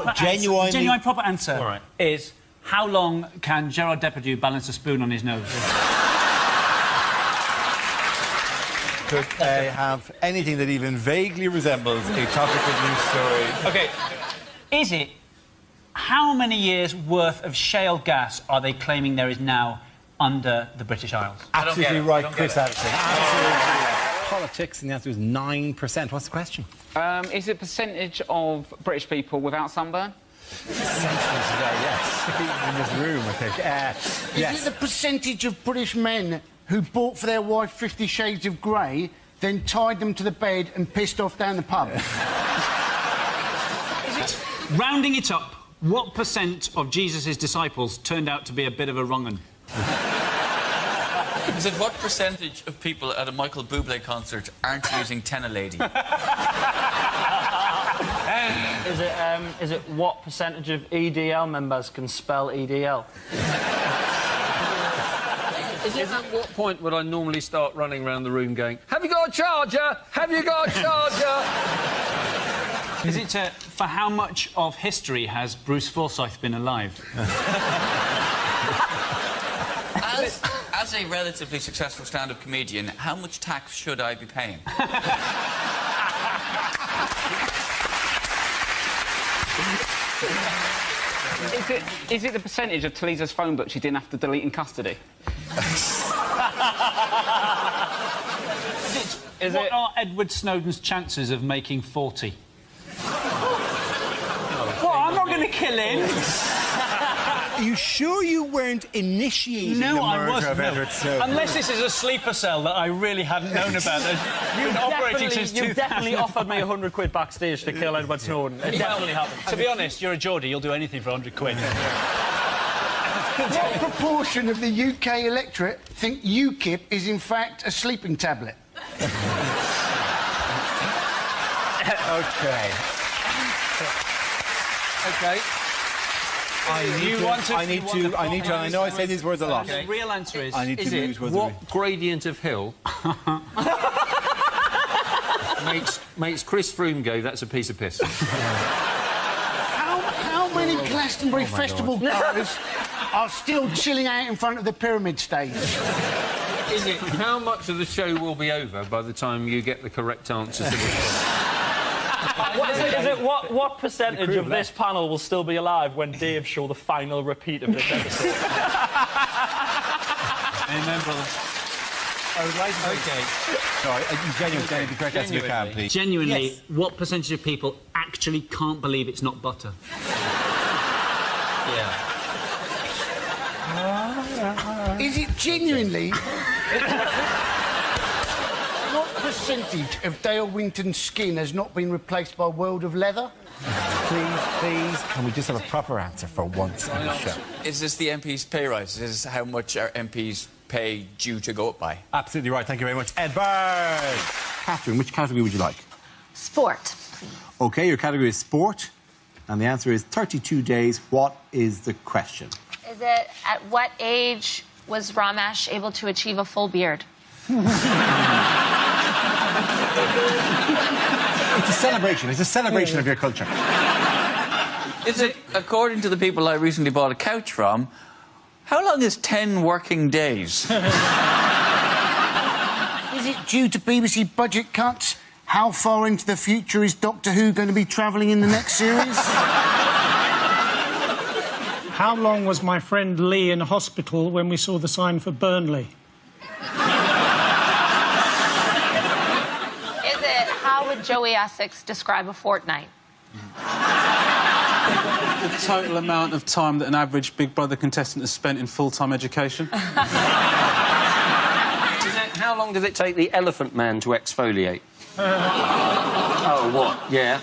Cup? Genuine proper answer is how long can Gerard Depardieu balance a spoon on his nose? Could I have anything that even vaguely resembles a topical news story? OK, is it how many years' worth of shale gas are they claiming there is now under the British Isles? Absolutely right, Chris Addison. Absolutely. Politics, and the answer is 9%. What's the question? Is it percentage of British people without sunburn? Yes. In this room, I think. Is it the percentage of British men who bought for their wife 50 Shades of Grey, then tied them to the bed and pissed off down the pub? Rounding it up, what percent of Jesus' disciples turned out to be a bit of a wrong-un? Is it what percentage of people at a Michael Bublé concert aren't using Tenna Lady? Is it what percentage of EDL members can spell EDL? Is it at what point would I normally start running around the room going, have you got a charger? Have you got a charger? Is it for how much of history has Bruce Forsyth been alive? As a relatively successful stand-up comedian, how much tax should I be paying? Is it the percentage of Talisa's phone book she didn't have to delete in custody? What are Edward Snowden's chances of making 40? Well, I'm not going to kill him. Are you sure you weren't initiating the murder of Edward Snowden? Unless this is a sleeper cell that I really hadn't known about. You've operating since 2000. You definitely offered me £100 backstage to kill Edward Snowden. It definitely happened. To be honest, you're a Geordie. You'll do anything for £100. What proportion of the UK electorate think UKIP is in fact a sleeping tablet? OK. I know I say these words a lot. The real answer is... I need to move towards what gradient of hill makes Chris Froome go, that's a piece of piss? How many Glastonbury Festival goers are still chilling out in front of the pyramid stage? Is it how much of the show will be over by the time you get the correct answers to this? What percentage of this panel will still be alive when Dave show the final repeat of this episode? Amen, brother. I would like to. OK. Sorry, genuinely, the correct answer if you can, please. Genuinely, Yes. what percentage of people actually can't believe it's not butter? Yeah. Is it genuinely... What percentage of Dale Winton's skin has not been replaced by a world of leather? Please, can we just have a proper answer for once on the show? Is this the MP's pay rise? Is this how much our MPs pay due to go up by? Absolutely right. Thank you very much, Edward. Catherine, which category would you like? Sport. OK, your category is sport. And the answer is 32 days. What is the question? Is it at what age was Ramesh able to achieve a full beard? It's a celebration. It's a celebration of your culture. Is it, according to the people I recently bought a couch from, how long is 10 working days? Is it due to BBC budget cuts? How far into the future is Doctor Who going to be travelling in the next series? How long was my friend Lee in hospital when we saw the sign for Burnley? Is it how would Joey Essex describe a fortnight? The total amount of time that an average Big Brother contestant has spent in full-time education. How long does it take the Elephant Man to exfoliate? Oh, what? Yeah.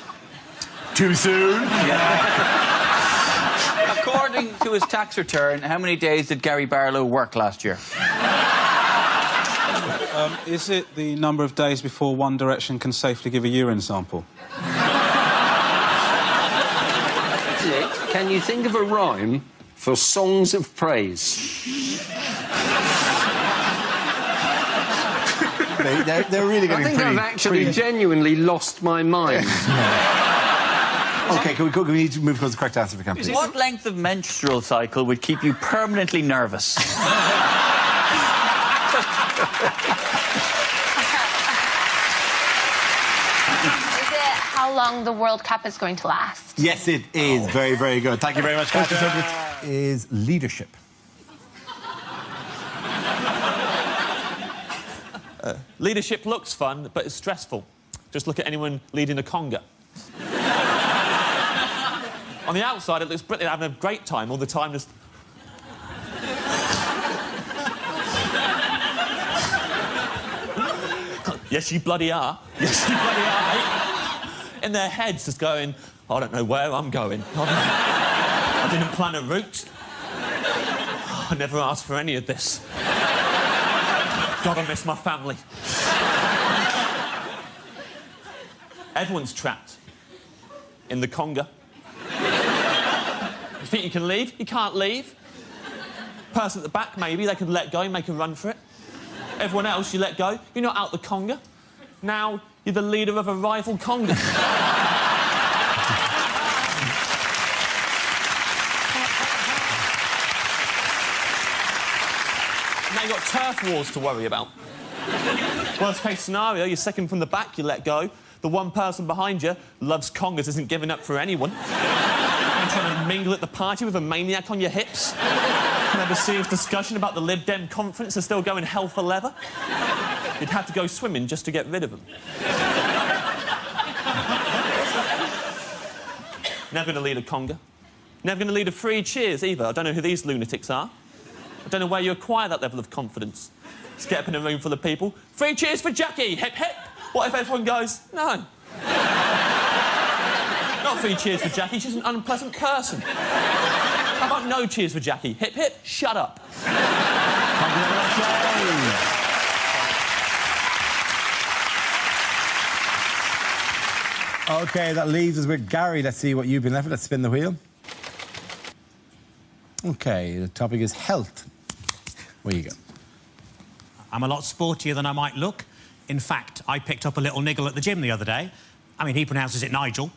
Too soon? Yeah. According to his tax return, how many days did Gary Barlow work last year? Is it the number of days before One Direction can safely give a urine sample? Is it? Can you think of a rhyme for songs of praise? They're really getting I think I've actually genuinely lost my mind. OK, can we need to move towards the correct answer if we can, please. What length of menstrual cycle would keep you permanently nervous? Is it how long the World Cup is going to last? Yes, it is. Very, very good. Thank you very much, Catherine. Subject is leadership. Leadership looks fun, but it's stressful. Just look at anyone leading a conga. On the outside, it looks brilliant, having a great time all the time, just... Yes, you bloody are. Yes, you bloody are, mate. In their heads, just going, I don't know where I'm going. I didn't plan a route. I never asked for any of this. God, I miss my family. Everyone's trapped in the conga. You think you can leave? You can't leave. Person at the back, maybe, they can let go, make a run for it. Everyone else, you let go. You're not out the conga. Now, you're the leader of a rival conga. Now you've got turf wars to worry about. Worst case scenario, you're second from the back, you let go. The one person behind you loves congas, isn't giving up for anyone. You're trying to mingle at the party with a maniac on your hips. Can have a serious discussion about the Lib Dem conference and still going hell for leather. You'd have to go swimming just to get rid of them. Never going to lead a conga. Never going to lead a Three Cheers either. I don't know who these lunatics are. I don't know where you acquire that level of confidence. Just get up in a room full of people. 3 cheers for Jackie! Hip, hip! What if everyone goes, no? Not 3 cheers for Jackie, she's an unpleasant person. How about no cheers for Jackie? Hip, hip, shut up. OK, that leaves us with Gary. Let's see what you've been left with. Let's spin the wheel. OK, the topic is health. Where you go? I'm a lot sportier than I might look. In fact, I picked up a little niggle at the gym the other day. I mean, he pronounces it Nigel.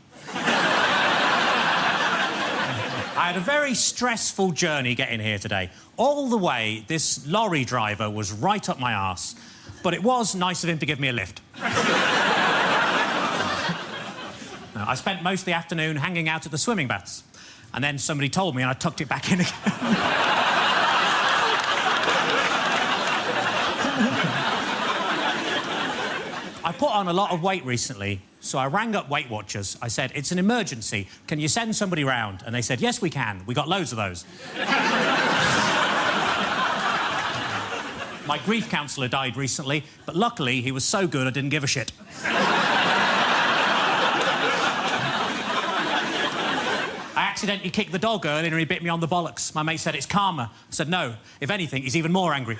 I had a very stressful journey getting here today. All the way, this lorry driver was right up my arse. But it was nice of him to give me a lift. I spent most of the afternoon hanging out at the swimming baths. And then somebody told me and I tucked it back in again. I put on a lot of weight recently, so I rang up Weight Watchers. I said, it's an emergency. Can you send somebody round? And they said, yes, we can. We got loads of those. My grief counsellor died recently, but luckily he was so good I didn't give a shit. I accidentally kicked the dog earlier and he bit me on the bollocks. My mate said it's karma. I said, no. If anything, he's even more angry.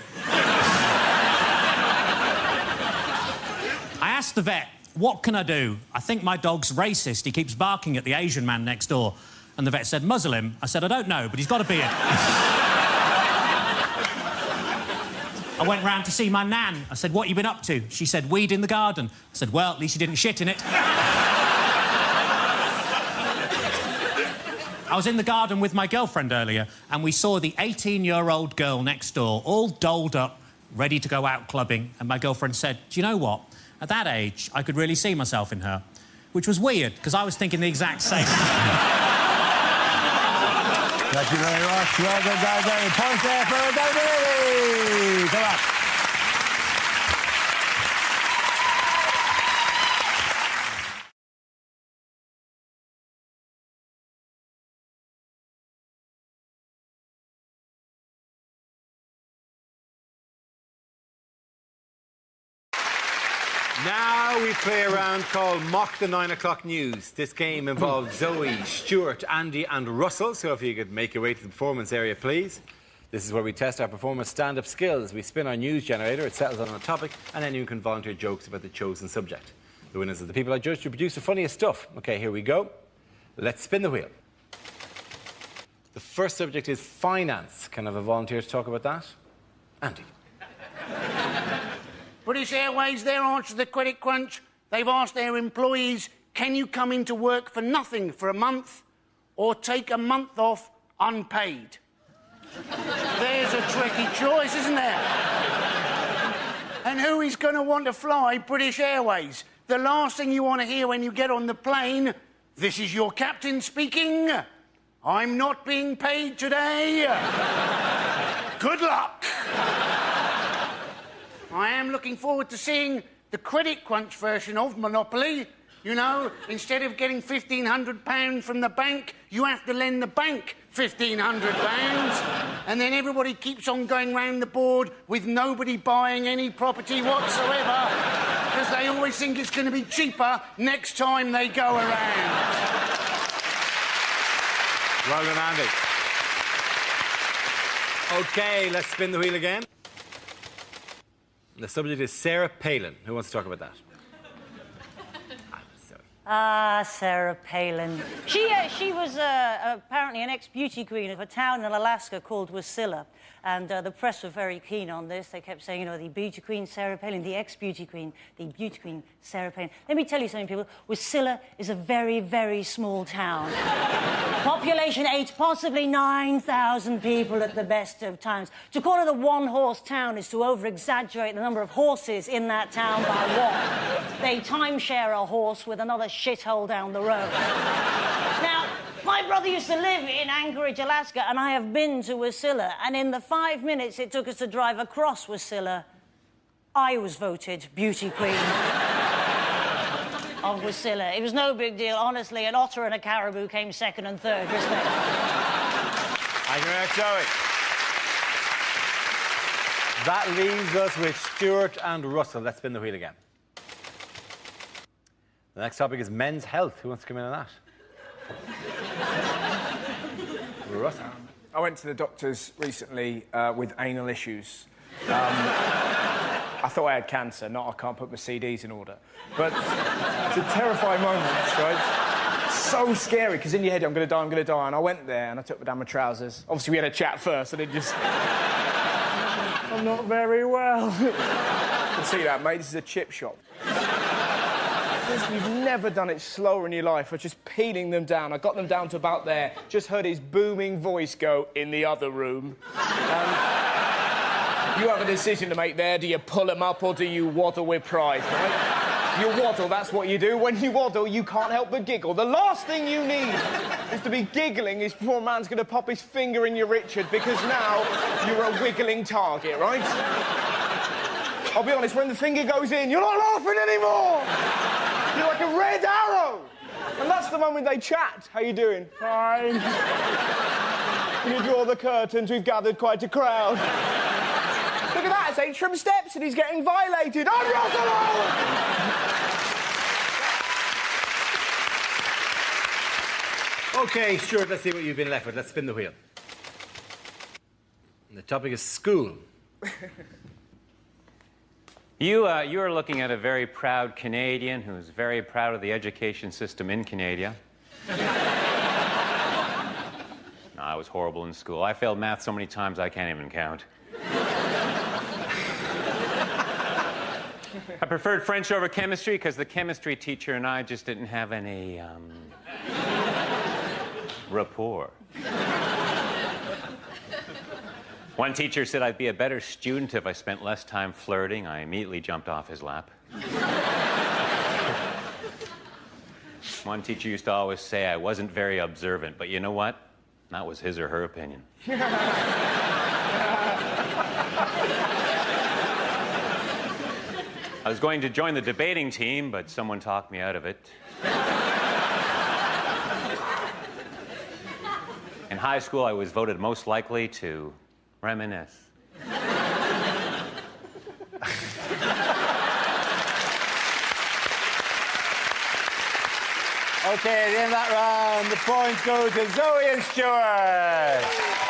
I asked the vet, what can I do? I think my dog's racist. He keeps barking at the Asian man next door. And the vet said, muzzle him. I said, I don't know, but he's got a beard. I went round to see my nan. I said, what you been up to? She said, weed in the garden. I said, well, at least you didn't shit in it. I was in the garden with my girlfriend earlier, and we saw the 18-year-old girl next door, all dolled up, ready to go out clubbing, and my girlfriend said, do you know what? At that age, I could really see myself in her. Which was weird, because I was thinking the exact same. Thank you very much. Well done, David. Points there for David. Come on. Now we play a round called Mock the 9 o'clock News. This game involves Zoe, Stuart, Andy and Russell, so if you could make your way to the performance area, please. This is where we test our performers' stand-up skills. We spin our news generator, it settles on a topic, and then you can volunteer jokes about the chosen subject. The winners are the people I judge to produce the funniest stuff. OK, here we go. Let's spin the wheel. The first subject is finance. Can I have a volunteer to talk about that? Andy. British Airways, their answer to the credit crunch, they've asked their employees, can you come into work for nothing for a month or take a month off unpaid? There's a tricky choice, isn't there? And who is going to want to fly British Airways? The last thing you want to hear when you get on the plane, this is your captain speaking. I'm not being paid today. Good luck. I am looking forward to seeing the credit crunch version of Monopoly. You know, instead of getting £1,500 from the bank, you have to lend the bank £1,500. And then everybody keeps on going round the board with nobody buying any property whatsoever because they always think it's going to be cheaper next time they go around. Well done, Andy. OK, let's spin the wheel again. The subject is Sarah Palin. Who wants to talk about that? Sarah Palin. She was apparently an ex-beauty queen of a town in Alaska called Wasilla. And the press were very keen on this. They kept saying, you know, the beauty queen Sarah Palin, the ex-beauty queen, the beauty queen Sarah Palin. Let me tell you something, people. Wasilla is a very, very small town. Population 8, possibly 9,000 people at the best of times. To call it a one-horse town is to over-exaggerate the number of horses in that town by one. They timeshare a horse with another shithole down the road. Now, my brother used to live in Anchorage, Alaska, and I have been to Wasilla, and in the 5 minutes it took us to drive across Wasilla, I was voted beauty queen of Wasilla. It was no big deal, honestly. An otter and a caribou came second and third, respect. Thank you very much, Zoe. That leaves us with Stuart and Russell. Let's spin the wheel again. The next topic is men's health. Who wants to come in on that? Russell. I went to the doctors recently with anal issues. I thought I had cancer, not I can't put my CDs in order. But it's a terrifying moment, right? So scary, because in your head, I'm going to die. And I went there and I took down my trousers. Obviously, we had a chat first, and it just... I'm not very well. You can see that, mate. This is a chip shop. You've never done it slower in your life. I was just peeling them down. I got them down to about there. Just heard his booming voice go, "In the other room." You have a decision to make there. Do you pull them up or do you waddle with pride, right? You waddle, that's what you do. When you waddle, you can't help but giggle. The last thing you need is to be giggling before a man's going to pop his finger in your Richard, because now you're a wiggling target, right? I'll be honest, when the finger goes in, you're not laughing anymore! You're like a red arrow! And that's the moment they chat. How you doing? Fine. Can you draw the curtains? We've gathered quite a crowd. Look at that, it's Atrium Steps and he's getting violated. On Rosalo! OK, Stuart, let's see what you've been left with. Let's spin the wheel. And the topic is school. You are looking at a very proud Canadian who's very proud of the education system in Canada. No, I was horrible in school. I failed math so many times I can't even count. I preferred French over chemistry because the chemistry teacher and I just didn't have any, rapport. One teacher said I'd be a better student if I spent less time flirting. I immediately jumped off his lap. One teacher used to always say I wasn't very observant, but you know what? That was his or her opinion. I was going to join the debating team, but someone talked me out of it. In high school, I was voted most likely to reminisce. OK, at the end of that round, the points go to Zoe and Stuart.